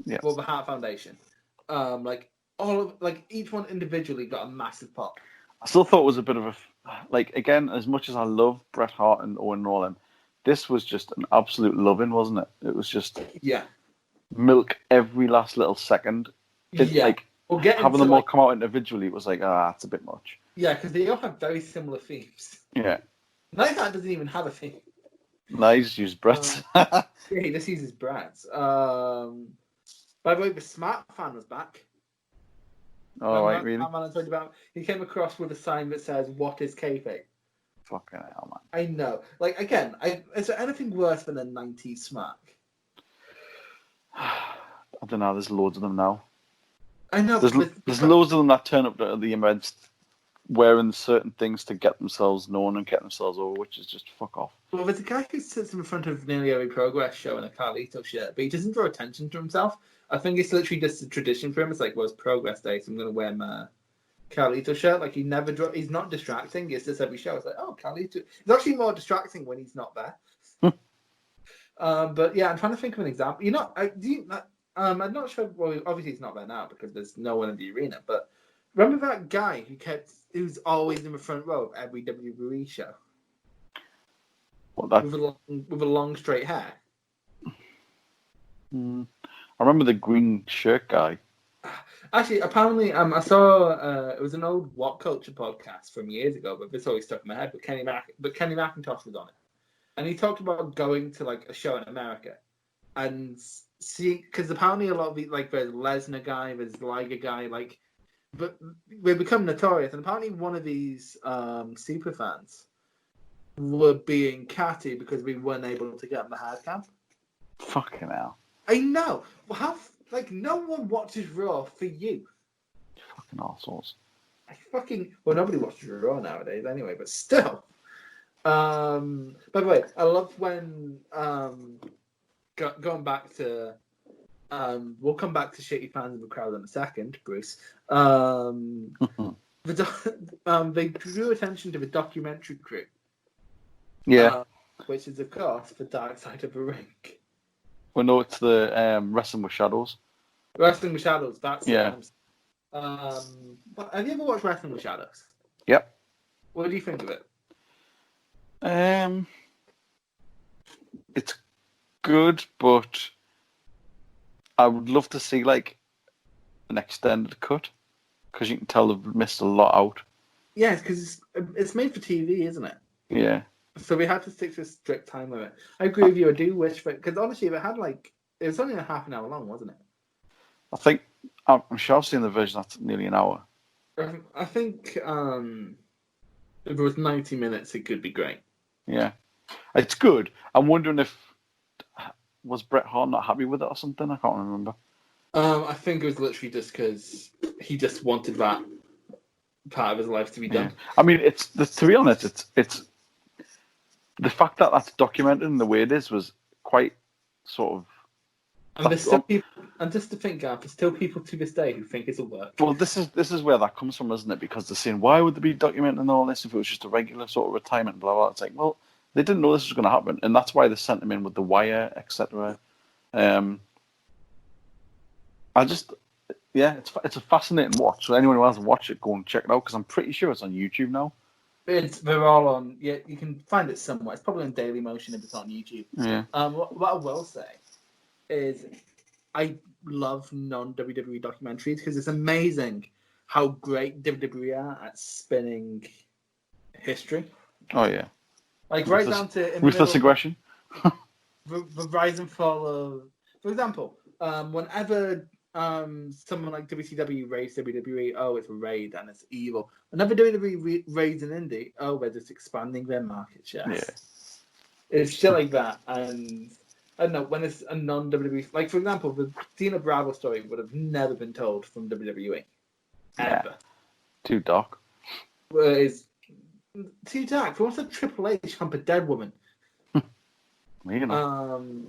Yeah. For the Hart Foundation. Each one individually got a massive pop. I still thought it was a bit of a again, as much as I love Bret Hart and Owen Rollin, this was just an absolute loving, wasn't it? It was just milk every last little second. Having them all come out individually, it was like, that's a bit much. Yeah, because they all have very similar themes. Yeah. Neither doesn't even have a theme. No, he just used Brett's. He just uses Brett's. By the way, the Smart fan was back. Oh, right, really? That man I told you about. He came across with a sign that says, "What is kayfabe?" Fucking hell, man. I know. Like, again, is there anything worse than a 90s Smart? I don't know, there's loads of them now. I know. There's loads of them that turn up at the events wearing certain things to get themselves known and get themselves over, which is just fuck off. Well, there's a guy who sits in front of nearly every Progress show in a Carlito shirt, but he doesn't draw attention to himself. I think it's literally just a tradition for him. It's like, well, it's Progress Day, so I'm going to wear my Carlito shirt. Like, he's not distracting. It's just every show. It's like, oh, Carlito. It's actually more distracting when he's not there. But yeah, I'm trying to think of an example. I'm not sure. Well, obviously he's not there now because there's no one in the arena. But remember that guy who's always in the front row of every WWE show? What, that? With a long straight hair. I remember the green shirt guy. Actually, apparently, I saw it was an old What Culture podcast from years ago, but this always stuck in my head. But Kenny McIntosh was on it, and he talked about going to like a show in America and see, because apparently a lot of the, like, there's Lesnar guy, there's Liger guy, like, but we've become notorious, and apparently one of these super fans were being catty because we weren't able to get on the hard cam. Fucking hell. I know. No one watches Raw for you. Fucking arseholes. Nobody watches Raw nowadays anyway, but still. By the way, I love when going back to we'll come back to shitty fans of the crowd in a second, Bruce. They drew attention to the documentary crew. Yeah. Which is, of course, the dark side of the ring. Well, no, it's the Wrestling with Shadows. Wrestling with Shadows, that's Yeah. But have you ever watched Wrestling with Shadows? Yep. What do you think of it? It's good, but I would love to see like an extended cut because you can tell they've missed a lot out. Yes, because it's made for TV, isn't it? Yeah. So we had to stick to a strict time limit. I agree with you. I do wish for because honestly, if it had it was only a half an hour long, wasn't it? I think I'm sure I've seen the version that's nearly an hour. I think if it was 90 minutes, it could be great. Yeah, it's good. I'm wondering if was Bret Hart not happy with it or something. I can't remember. I think it was literally just because he just wanted that part of his life to be done. Yeah. I mean, to be honest, it's the fact that that's documented in the way it is was quite sort of. And there's still people, and just to think, Garth, there's still people to this day who think it'll work. Well, this is where that comes from, isn't it? Because they're saying, why would they be documenting all this if it was just a regular sort of retirement, blah, blah. It's like, well, they didn't know this was going to happen. And that's why they sent him in with The Wire, etc. It's a fascinating watch. So anyone who hasn't watched it, go and check it out, because I'm pretty sure it's on YouTube now. They're all on, yeah, you can find it somewhere. It's probably on Daily Motion if it's on YouTube. Yeah. What I will say is I love non-WWE documentaries because it's amazing how great WWE are at spinning history. Oh, yeah. Like right down to ruthless aggression. The rise and fall of, for example, whenever someone like WCW raids WWE, oh, it's a raid and it's evil. Whenever WWE raids an indie, oh, they're just expanding their market share. Yeah. It's shit like that. And I don't know, when it's a non-WWE, like for example, the Dina Bravo story would have never been told from WWE. Ever. Yeah. Too dark. Whereas, too dark. For once a Triple H hump a dead woman. You know.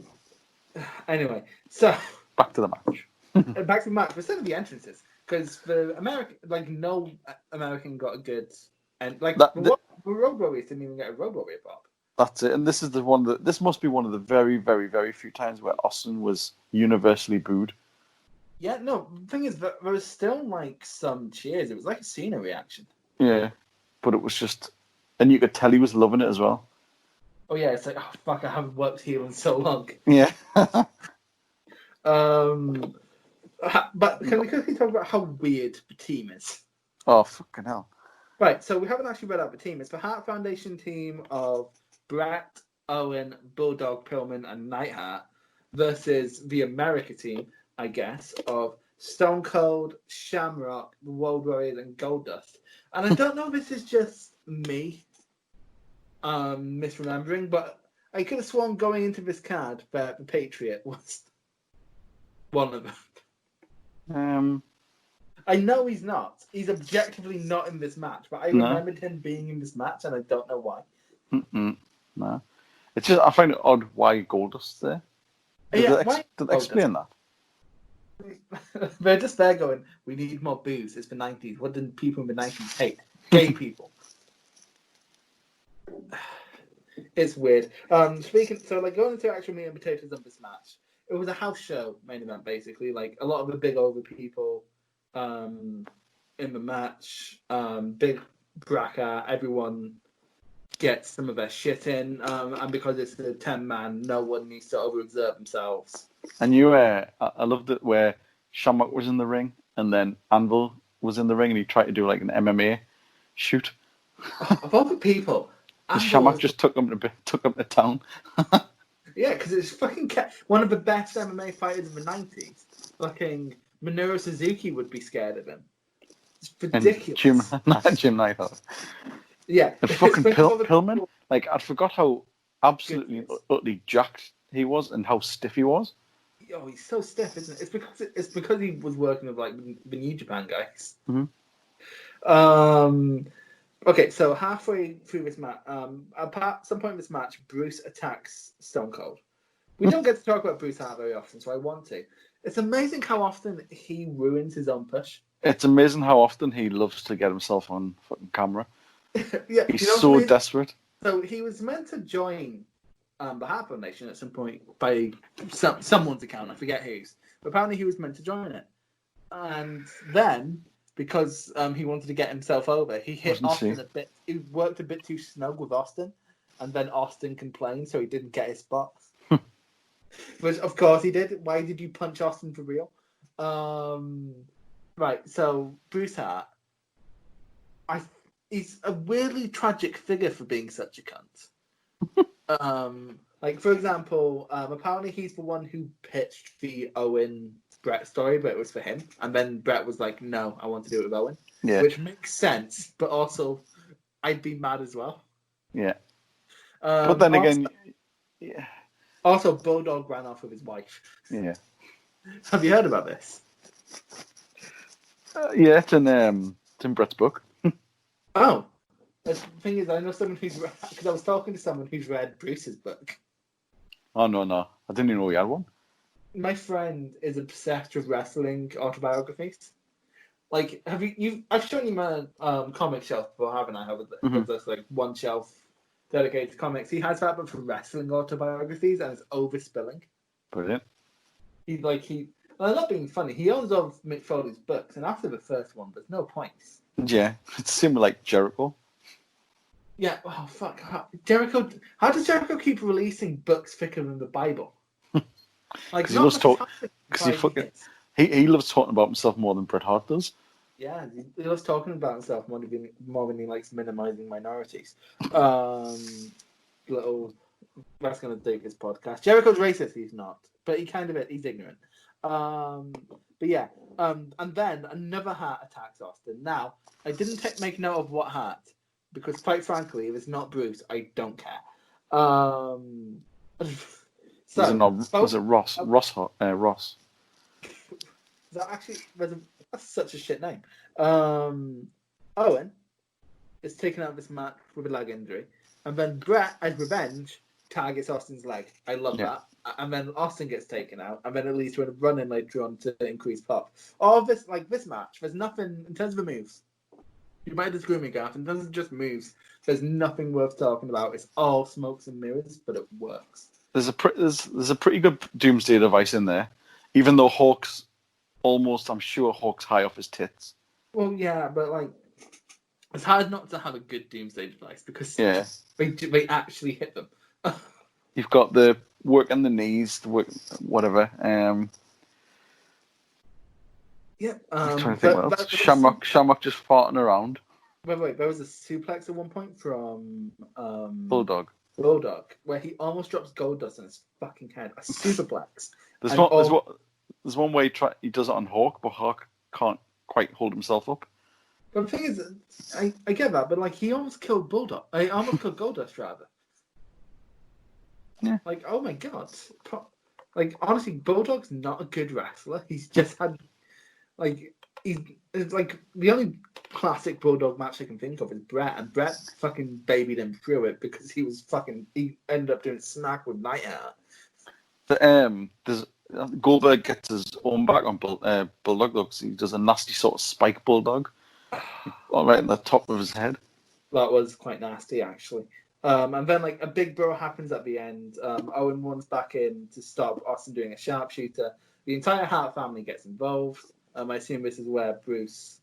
Anyway, so back to the match. Back to the match. Instead of the entrances, because the American, no American got a good, and the Road Warriors didn't even get a Road Warrior pop. That's it, and this is this must be one of the very, very, very few times where Austin was universally booed. Yeah, no. The thing is, there was still some cheers. It was like a Cena reaction. Yeah, but it was just, and you could tell he was loving it as well. Oh yeah, it's like, oh fuck, I haven't worked heel in so long. Yeah. But can we quickly talk about how weird the team is? Oh fucking hell! Right, so we haven't actually read out the team. It's the Hart Foundation team of Bret, Owen, Bulldog, Pillman, and Neidhart versus the America team, I guess, of Stone Cold, Shamrock, the World Warriors, and Goldust. And I don't know if this is just me misremembering, but I could have sworn going into this card that the Patriot was one of them. I know he's not. He's objectively not in this match, but I remembered him being in this match, and I don't know why. No. It's just, I find it odd why Goldust's there. Did they explain that? They're just there going, we need more booze. It's the 90s. What did people in the 90s hate? Gay people. It's weird. Going into actual meat and potatoes of this match, it was a house show main event, basically. Like, a lot of the big over people in the match, big braca, everyone gets some of their shit in, and because it's a 10-man, no one needs to overexert themselves. And I loved it where Shamrock was in the ring, and then Anvil was in the ring, and he tried to do like an MMA shoot. Of all the people, Shamrock just took him to town. Yeah, because it's fucking one of the best MMA fighters of the 90s. Fucking Minoru Suzuki would be scared of him. It's ridiculous. Jim Neidhart. Yeah. And fucking Pillman. Like, I forgot how absolutely utterly jacked he was and how stiff he was. Oh, he's so stiff, isn't it? It's because he was working with the New Japan guys. Mm-hmm. Okay, so halfway through this match, at some point in this match, Bruce attacks Stone Cold. We don't get to talk about Bruce Hart very often, so I want to. It's amazing how often he ruins his own push. It's amazing how often he loves to get himself on fucking camera. Yeah, He's so desperate. So he was meant to join the Heart Foundation at some point by someone's account. I forget whose. But apparently he was meant to join it. And then, because he wanted to get himself over, he hit Austin a bit. He worked a bit too snug with Austin. And then Austin complained, so he didn't get his spot. Which, of course, he did. Why did you punch Austin for real? Right, so Bruce Hart. He's a weirdly tragic figure for being such a cunt. Like, for example, apparently he's the one who pitched the Owen-Brett story, but it was for him. And then Brett was like, no, I want to do it with Owen. Yeah. Which makes sense, but also I'd be mad as well. Yeah. But then again... Yeah. Also, Bulldog ran off with his wife. Yeah. Have you heard about this? Yeah, it's in Brett's book. Oh. The thing is, I know someone who's... Because I was talking to someone who's read Bruce's book. Oh, no. I didn't even know he had one. My friend is obsessed with wrestling autobiographies. Like, I've shown you my comic shelf before, haven't I? There's like one shelf dedicated to comics. He has that, but for wrestling autobiographies, and it's overspilling. Brilliant. I'm not being funny. He owns all of Mick Foley's books, and after the first one, there's no points. Yeah, it's similar like Jericho. Yeah. Oh fuck. Jericho. How does Jericho keep releasing books thicker than the Bible? Like, he loves talk. Because he loves talking about himself more than Bret Hart does. Yeah, he loves talking about himself more than he likes minimizing minorities. That's gonna take his podcast. Jericho's racist. He's not, but he's ignorant. But yeah. And then another Hart attacks Austin. Now, I didn't make note of what Hart, because quite frankly, if it's not Bruce, I don't care. Was it Ross? Ross. That actually, that's such a shit name. Owen is taken out of this match with a leg injury, and then Brett, as revenge, targets Austin's leg. I love that. And then Austin gets taken out, and then it leads to a run-in later on to increase pop. All of this, like this match, there's nothing in terms of the moves. You might disagree with me, Garth. In terms of just moves, there's nothing worth talking about. It's all smokes and mirrors, but it works. There's a pretty good Doomsday device in there, even though Hawk's I'm sure Hawk's high off his tits. Well, yeah, but like, it's hard not to have a good Doomsday device because they actually hit them. You've got the work on the knees, the work, whatever. Yeah. I'm trying to think what else. Shamrock just farting around. Wait, there was a suplex at one point from Bulldog, where he almost drops Goldust on his fucking head. A superplex. There's one way he does it on Hawk, but Hawk can't quite hold himself up. But the thing is, I get that, but like he almost killed Bulldog. I almost killed Goldust rather. Yeah. Like, oh my god. Like, honestly, Bulldog's not a good wrestler. He's just had, it's like the only classic Bulldog match I can think of is Brett, and Brett fucking babied him through it because he ended up doing smack with Nightheart. There's Goldberg gets his own back on Bulldog, though, because he does a nasty sort of spike Bulldog right in the top of his head. That was quite nasty, actually. And then, like, a big brawl happens at the end. Owen runs back in to stop Austin doing a sharpshooter. The entire Hart family gets involved. I assume this is where Bruce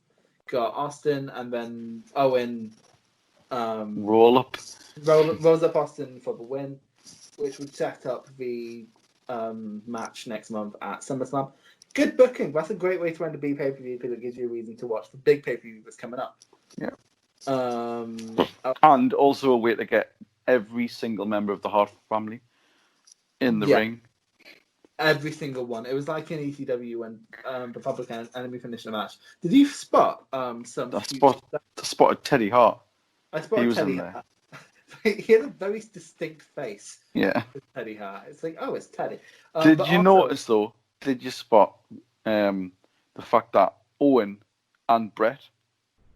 got Austin, and then Owen rolls up Austin for the win, which would set up the match next month at SummerSlam. Good booking. That's a great way to end a big pay-per-view because it gives you a reason to watch the big pay-per-view that's coming up. Yeah. And also a way to get every single member of the Hart family in the ring. Every single one. It was like in ECW when the Public Enemy finished the match. Did you spot some? I spotted Teddy Hart. I spotted Teddy Hart. He had a very distinct face. Yeah. Teddy Hart. It's like, oh, it's Teddy. Did you notice though? Did you spot the fact that Owen and Brett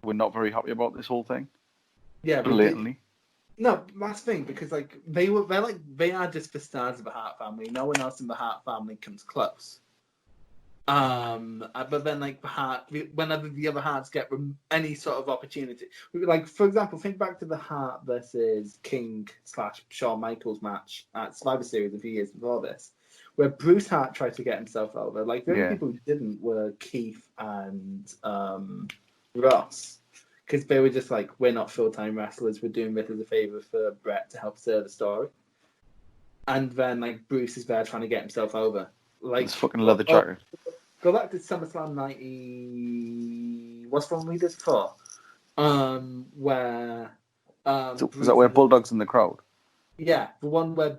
were not very happy about this whole thing? Yeah, blatantly. No, that's the thing, because like they are just the stars of the Hart family. No one else in the Hart family comes close. But then, like, whenever the other Harts get any sort of opportunity, like, for example, think back to the Hart versus King / Shawn Michaels match at Survivor Series a few years before this, where Bruce Hart tried to get himself over. Like, the only people who didn't were Keith and Ross, because they were just like, we're not full-time wrestlers, we're doing this as a favor for Brett to help serve the story. And then, like, Bruce is there trying to get himself over. Like, it's fucking leather jacket. Go back to SummerSlam 90. What's the one we did for? Where Is that where Bulldog's in the crowd? Yeah, the one where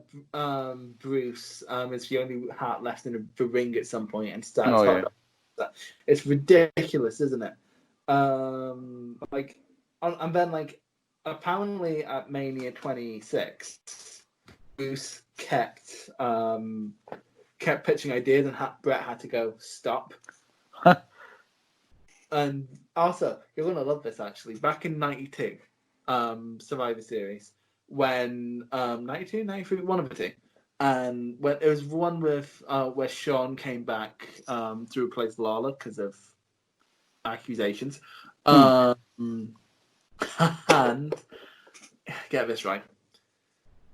Bruce is the only Hart left in the ring at some point and starts. It's ridiculous, isn't it? And then, like, apparently at Mania 26, Bruce kept pitching ideas, and Brett had to go stop. And also, you're gonna love this actually. Back in '92, Survivor Series, when 92, 93, one of the two, and when it was one with where Shawn came back to replace Lawler because of accusations. And get this right,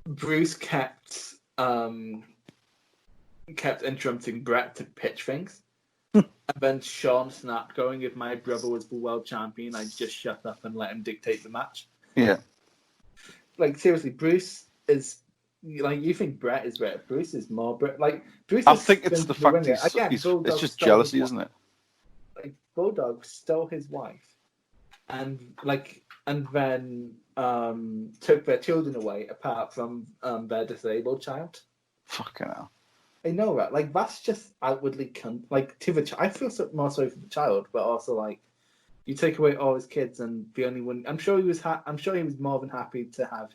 Bruce kept interrupting Brett to pitch things. And then Shawn snapped, going, if my brother was the world champion, I'd just shut up and let him dictate the match. Yeah. Like, seriously, Bruce is... Like, you think Brett is Brett. Bruce is more Brett. Like, Bruce I think it's the fact it's just jealousy, isn't it? Like, Bulldog stole his wife. And then took their children away, apart from their disabled child. Fucking hell. I know, right? Like, that's just outwardly like, to the I feel more sorry for the child, but also, like, you take away all his kids, and the only one I'm sure he was more than happy to have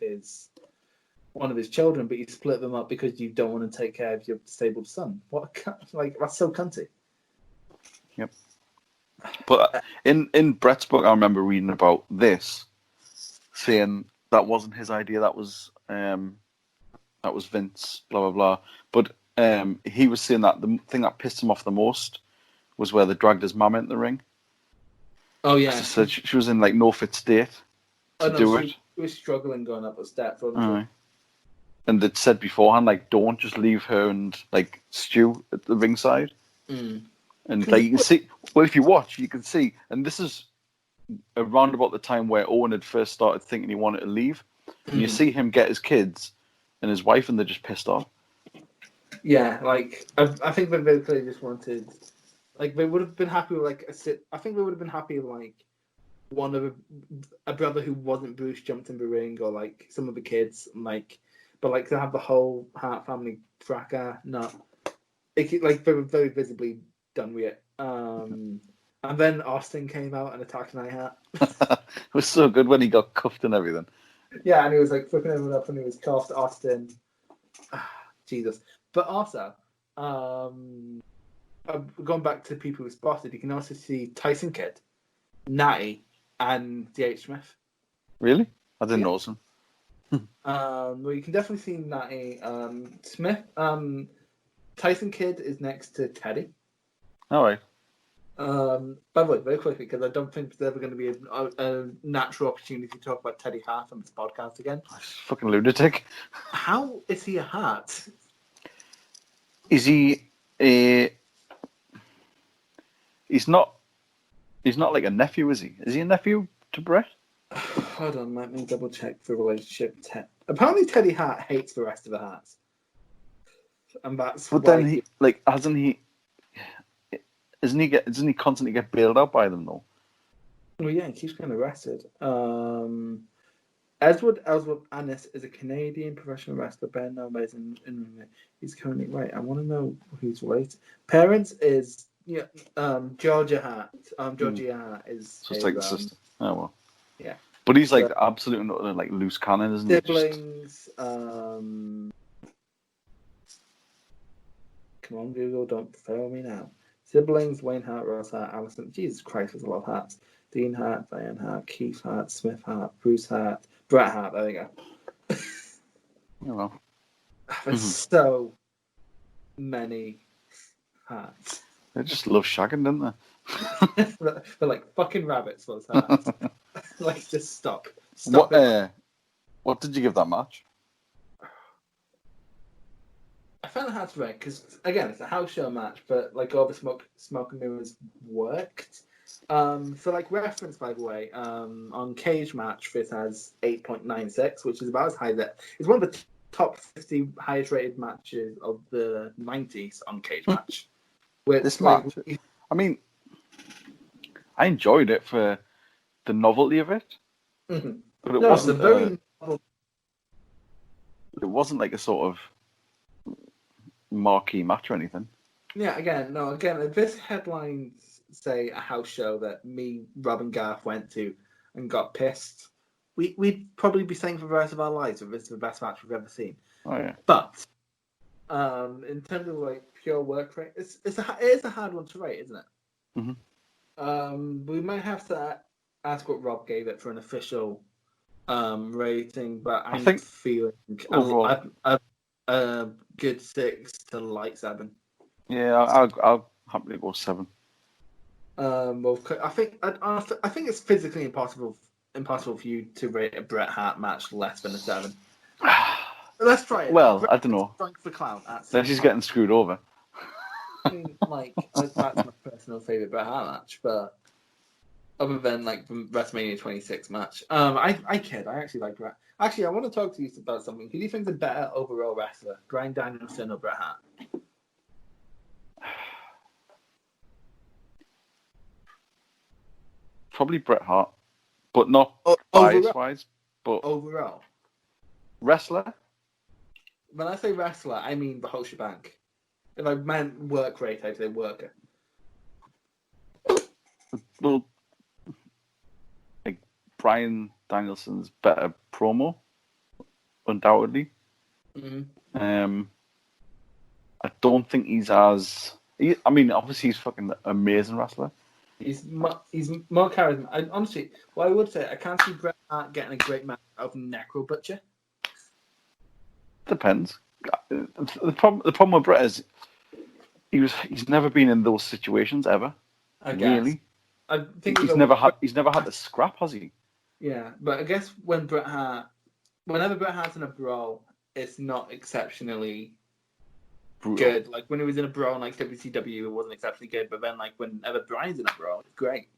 one of his children, but you split them up because you don't want to take care of your disabled son. That's so cunty. Yep. But in Brett's book, I remember reading about this, saying that wasn't his idea. That was Vince. Blah blah blah. But he was saying that the thing that pissed him off the most was where they dragged his mum into the ring. Oh yeah. So she was in like no fit state to do it. She was struggling going up the steps. And they'd said beforehand, like, don't just leave her and like Stu at the ringside. Mm. And like you can see, well, if you watch, you can see, and this is around about the time where Owen had first started thinking he wanted to leave. And you see him get his kids and his wife, and they're just pissed off. Yeah, like I think they basically just wanted, like, they would have been happy with I think they would have been happy with like one of a brother who wasn't Bruce jumped in the ring, or like some of the kids, but like to have the whole Hart family fracas, no, like they were very visibly done with it. And then Austin came out and attacked Neidhart. It was so good when he got cuffed and everything. Yeah, and he was like flipping everyone up, and he was cuffed. Austin, Jesus. But also, going back to people who spotted, you can also see Tyson Kidd, Natty, and D.H. Smith. Really? I didn't notice him. Well, you can definitely see Natty. Smith. Tyson Kidd is next to Teddy. All right. By the way, very quickly, because I don't think there's ever going to be a natural opportunity to talk about Teddy Hart on this podcast again. Fucking lunatic. How is he a Hart? Is he a... He's not like a nephew, is he? Is he a nephew to Brett? Hold on, let me double check the relationship. Apparently Teddy Hart hates the rest of the Harts. And that's but then he, like, hasn't he... Doesn't he constantly get bailed out by them, though? Well, yeah, he keeps getting arrested. Edward Ellsworth Annis is a Canadian professional wrestler, better known by his he's currently... Right, I want to know who's related. Parents is... Yeah, Georgia Hart. Georgia Hart is just like the sister. Oh, well. Yeah. But he's like absolute like loose cannon, isn't he? Siblings. Come on, Google, don't fail me now. Siblings: Wayne Hart, Ross Hart, Allison. Jesus Christ, there's a lot of Harts. Dean Hart, Diane Hart, Keith Hart, Smith Hart, Bruce Hart, Bret Hart. There you go. Oh well. There's so many Harts. They just love shagging, don't they? They're like fucking rabbits. What's that? Like, just stop. Stop it. What did you give that match? I found it hard to rate because, again, it's a house show match, but like all the smoke and mirrors worked. For like reference, by the way, on Cage Match, this has 8.96, which is about as high that it's one of the top 50 highest rated matches of the 90s on Cage Match. This match, I mean, I enjoyed it for the novelty of it, but it wasn't very novel. It wasn't like a sort of marquee match or anything. Yeah, again, if this headlines say a house show that me, Rob, and Garth went to and got pissed, we'd probably be saying for the rest of our lives that this is the best match we've ever seen. Oh yeah. But in terms of like pure work rate, it is a hard one to rate, isn't it? Mm-hmm. We might have to ask what Rob gave it for an official rating, but I'm feeling overall a good 6 to light 7. Yeah, I'll happily go 7. Well, I think it's physically impossible for you to rate a Bret Hart match less than a 7. Let's try it. Well, I don't know. Strike for clown. Then she's getting screwed over. I mean, like, that's my personal favorite Bret Hart match, but other than like the WrestleMania 26 match, I kid. I actually like Bret. Actually, I want to talk to you about something. Who do you think's a better overall wrestler, Bryan Danielson or Bret Hart? Probably Bret Hart, but not bias-wise. But overall, wrestler. When I say wrestler, I mean the whole shebang. If I meant work rate, I'd say worker. Well, like Bryan Danielson's better promo, undoubtedly. Mm-hmm. I don't think he's as. I mean, obviously he's fucking amazing wrestler. He's more charismatic. Honestly, what I would say, I can't see Bret Hart getting a great match out of Necro Butcher. Depends. The problem with Bret is he's never been in those situations ever. I guess. Really, I think he's never had the scrap, has he? Yeah, but I guess whenever Bret Hart's in a brawl, it's not exceptionally Brutal. good. Like when he was in a brawl in like WCW, it wasn't exceptionally good. But then like whenever Bryan's in a brawl, it's great.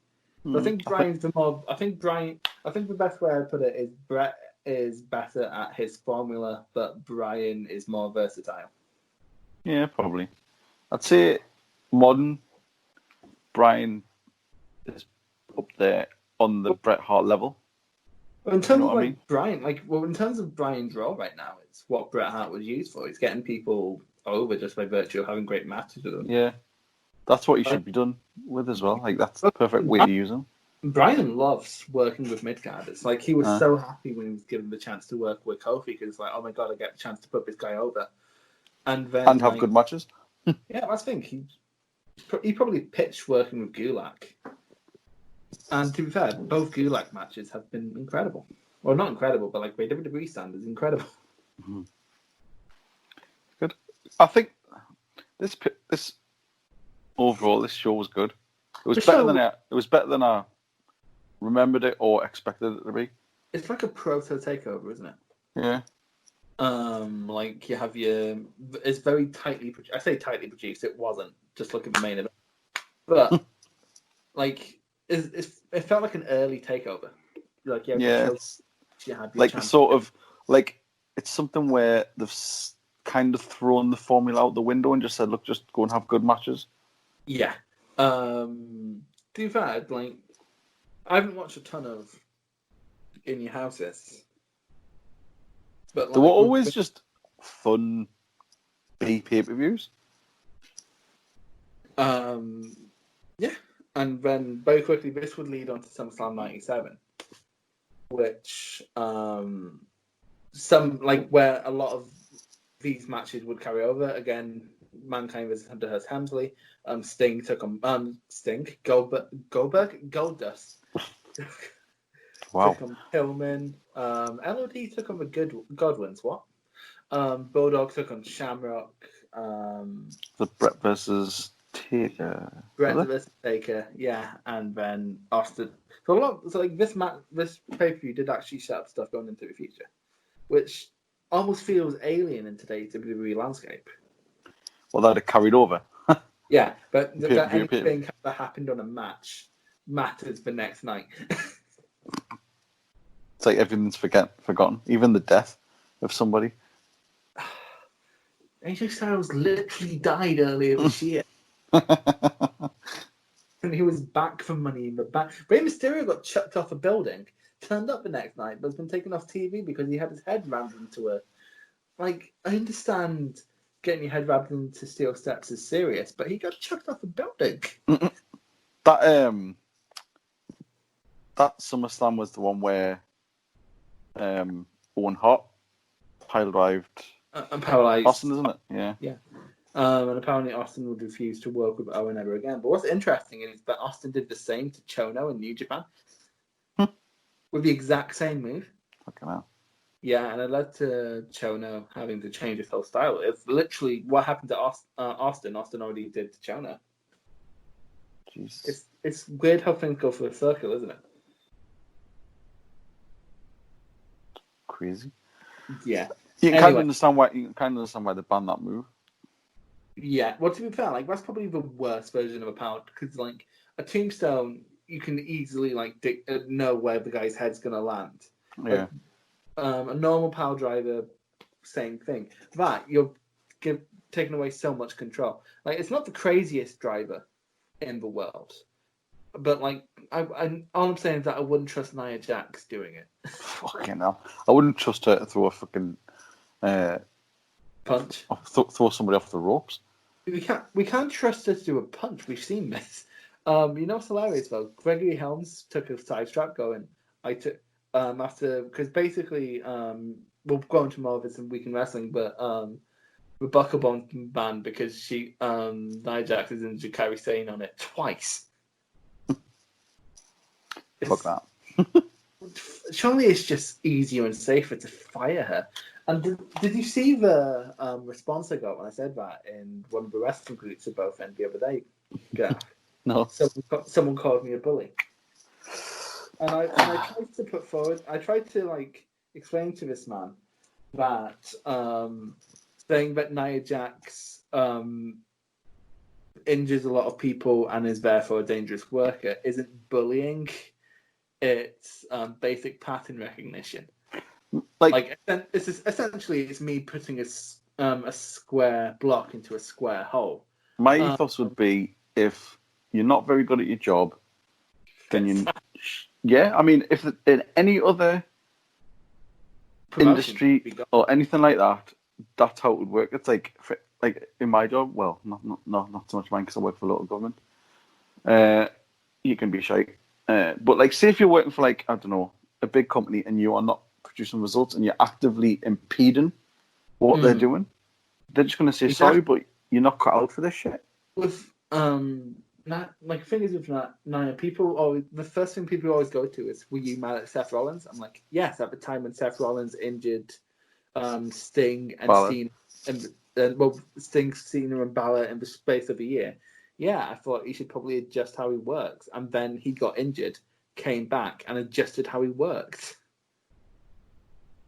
So I think Bryan's the more. I think the best way I put it is Bret is better at his formula, but Bryan is more versatile. Yeah, probably. I'd say modern Bryan is up there on the Bret Hart level. Well, in terms of Bryan, in terms of Bryan's role right now, it's what Bret Hart was used for. He's getting people over just by virtue of having great matches with them. Yeah, that's what he should be done with as well. Like that's the perfect way to use him. Bryan loves working with midcard. It's like he was so happy when he was given the chance to work with Kofi because it's like, oh my god, I get the chance to put this guy over, and have good matches. Yeah, I think he probably pitched working with Gulak. And to be fair, both Gulak matches have been incredible. Well, not incredible, but like by WWE standards, incredible. Mm-hmm. Good. I think this overall, this show was good. It was better than I remembered it or expected it to be. It's like a proto takeover, isn't it? Yeah. Like you have it's very tightly produced. I say tightly produced. It wasn't. Just look at the main event. But like, it felt like an early takeover. Like you had like the sort of like it's something where they've kind of thrown the formula out the window and just said, look, just go and have good matches. Yeah. To be fair, like I haven't watched a ton of In Your Houses. But like, they were always just fun B pay-per-views. Yeah, and then very quickly this would lead on to SummerSlam 97, which some like where a lot of these matches would carry over. Again, Mankind versus Hunter Hearst Helmsley. Sting took on Goldust. Wow. Took on Pillman. LOD took on the Godwins. What? Bulldog took on Shamrock. The Bret versus Taker. Brett versus Taker, yeah, and then Austin. So this pay-per-view did actually set up stuff going into the future, which almost feels alien in today's WWE landscape. Well, that had carried over. Yeah, but that Pay-per-view. anything that happened on a match matters the next night. It's like everything's forgotten, even the death of somebody. AJ Styles literally died earlier this year. And he was back for Money in the Bank. Rey Mysterio got chucked off a building, turned up the next night, but has been taken off TV because he had his head rammed into a... Like, I understand getting your head rammed into steel steps is serious, but he got chucked off a building. That SummerSlam was the one where Owen Hart pile-drived Austin, isn't it? Yeah. Yeah. And apparently Austin would refuse to work with Owen ever again. But what's interesting is that Austin did the same to Chono in New Japan. With the exact same move. Fucking hell. Yeah, and it led to Chono having to change his whole style. It's literally what happened to Austin. Austin already did to Chono. Jesus. It's weird how things go for a circle, isn't it? Crazy. Yeah. You can kind of understand why they banned that move. Yeah, well, to be fair, like that's probably the worst version of a power because, like, a tombstone, you can easily know where the guy's head's gonna land. Yeah. A normal power driver, same thing. That you're taking away so much control. Like, it's not the craziest driver in the world, but like, all I'm saying is that I wouldn't trust Nia Jax doing it. Fucking hell! I wouldn't trust her to throw a fucking punch. Throw somebody off the ropes. We can't trust her to do a punch. We've seen this. You know what's hilarious though? Gregory Helms took a side strap going. I took after because basically we'll go into more of this in Week in Wrestling, but Rebecca Bond banned because she Nia Jax is injured Kairi Sane on it twice. Fuck that. Surely it's just easier and safer to fire her. And did you see the response I got when I said that in one of the wrestling groups at both end the other day? Yeah. No. Someone called me a bully. And I tried to put forward, I tried to like explain to this man that saying that Nia Jax injures a lot of people and is therefore a dangerous worker isn't bullying. It's basic pattern recognition. Like it's essentially it's me putting a square block into a square hole. My ethos would be if you're not very good at your job, then you. Yeah, I mean, if in any other industry or anything like that, that's how it would work. It's like in my job. Well, not so much mine because I work for local government. You can be shy, but like, say if you're working for like I don't know a big company and you are not producing results and you're actively impeding what they're doing, they're just going to say sorry, but you're not cut out for this shit. With like thing is with Nia, the first thing people always go to is, were you mad at Seth Rollins? I'm like, yes, at the time when Seth Rollins injured Sting and Cena, Sting, Cena and Balor in the space of a year. Yeah, I thought he should probably adjust how he works. And then he got injured, came back and adjusted how he worked.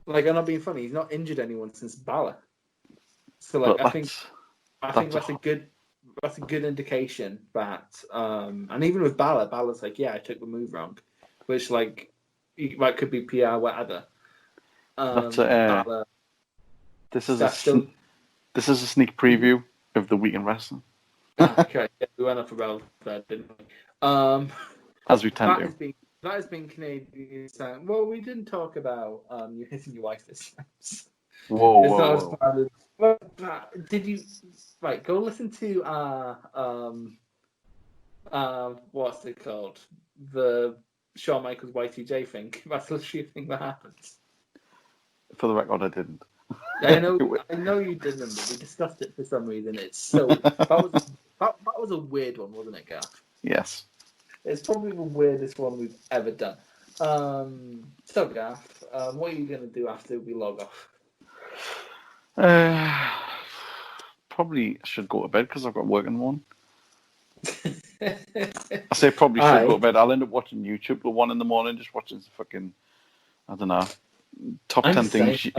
Like, I'm not being funny. He's not injured anyone since Balor. So, like, I think that's a good indication that, and even with Balor's like, yeah, I took the move wrong, which like could be PR, whatever. This is a sneak preview of the Week in Wrestling. Okay, yeah, we went off about that, didn't we? As we tend to. That has been Canadian. Well, we didn't talk about you hitting your wife this time. Whoa. Did you go listen to what's it called? The Shawn Michaels Y2J thing. That's literally the thing that happens. For the record, I didn't. I know you didn't, but we discussed it for some reason. It's so that was a weird one, wasn't it, Garth? Yes. It's probably the weirdest one we've ever done. So, Garth, what are you going to do after we log off? Probably should go to bed because I've got work in the morning. I say probably should go to bed. I'll end up watching YouTube till 1 a.m, just watching some fucking, I don't know, top 10 things you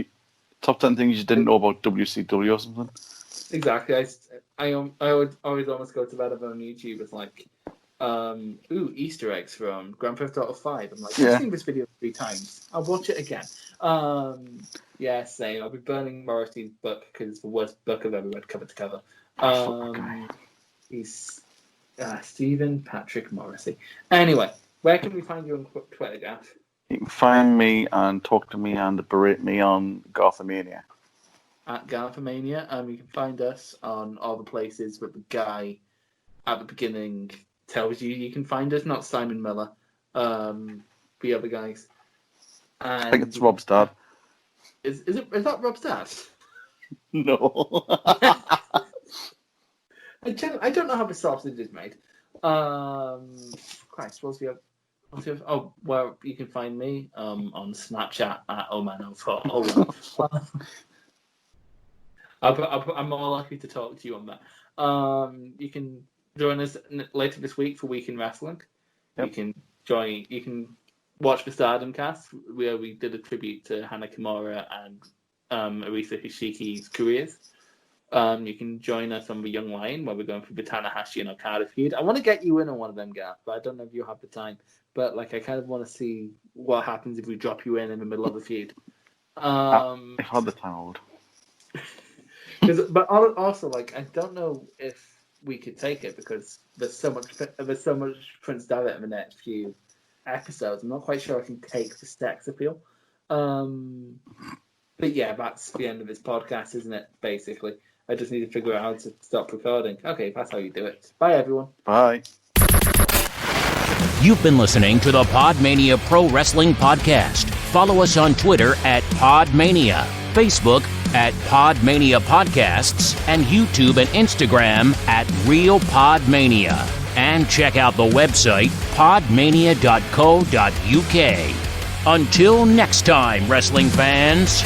didn't know about WCW or something. Exactly. I would always almost go to bed on YouTube. It's like, Easter eggs from Grand Theft Auto 5. I'm like, I've seen this video 3 times. I'll watch it again. Yeah, same. I'll be burning Morrissey's book because it's the worst book I've ever read cover to cover. He's Stephen Patrick Morrissey. Anyway, where can we find you on Twitter, Garth? You can find me and talk to me and berate me on Garthomania. At Garthomania. You can find us on all the places with the guy at the beginning tells you can find us, not Simon Miller. The other guys. And I think it's Rob's dad. Is that Rob's dad? No. I don't know how the sausage is made. Christ, what's the other? Oh, well, you can find me on Snapchat at OMan04. I'm more likely to talk to you on that. You can join us later this week for Week in Wrestling. Yep. You can watch the Stardom cast where we did a tribute to Hana Kimura and Arisa Hishiki's careers. You can join us on the Young Lion where we're going through the Tanahashi and Okada feud. I want to get you in on one of them, Garth, but I don't know if you have the time. But I kind of want to see what happens if we drop you in the middle of the feud. If I had the time, I would. But also, I don't know if we could take it because there's so much Prince Devitt in the next few episodes. I'm not quite sure I can take the sex appeal. But yeah, that's the end of this podcast, isn't it? Basically, I just need to figure out how to stop recording. Okay, that's how you do it. Bye, everyone. Bye. You've been listening to the PodMania Pro Wrestling Podcast. Follow us on Twitter at PodMania, Facebook at PodMania Podcasts, and YouTube and Instagram at Real PodMania. And check out the website podmania.co.uk. Until next time, wrestling fans.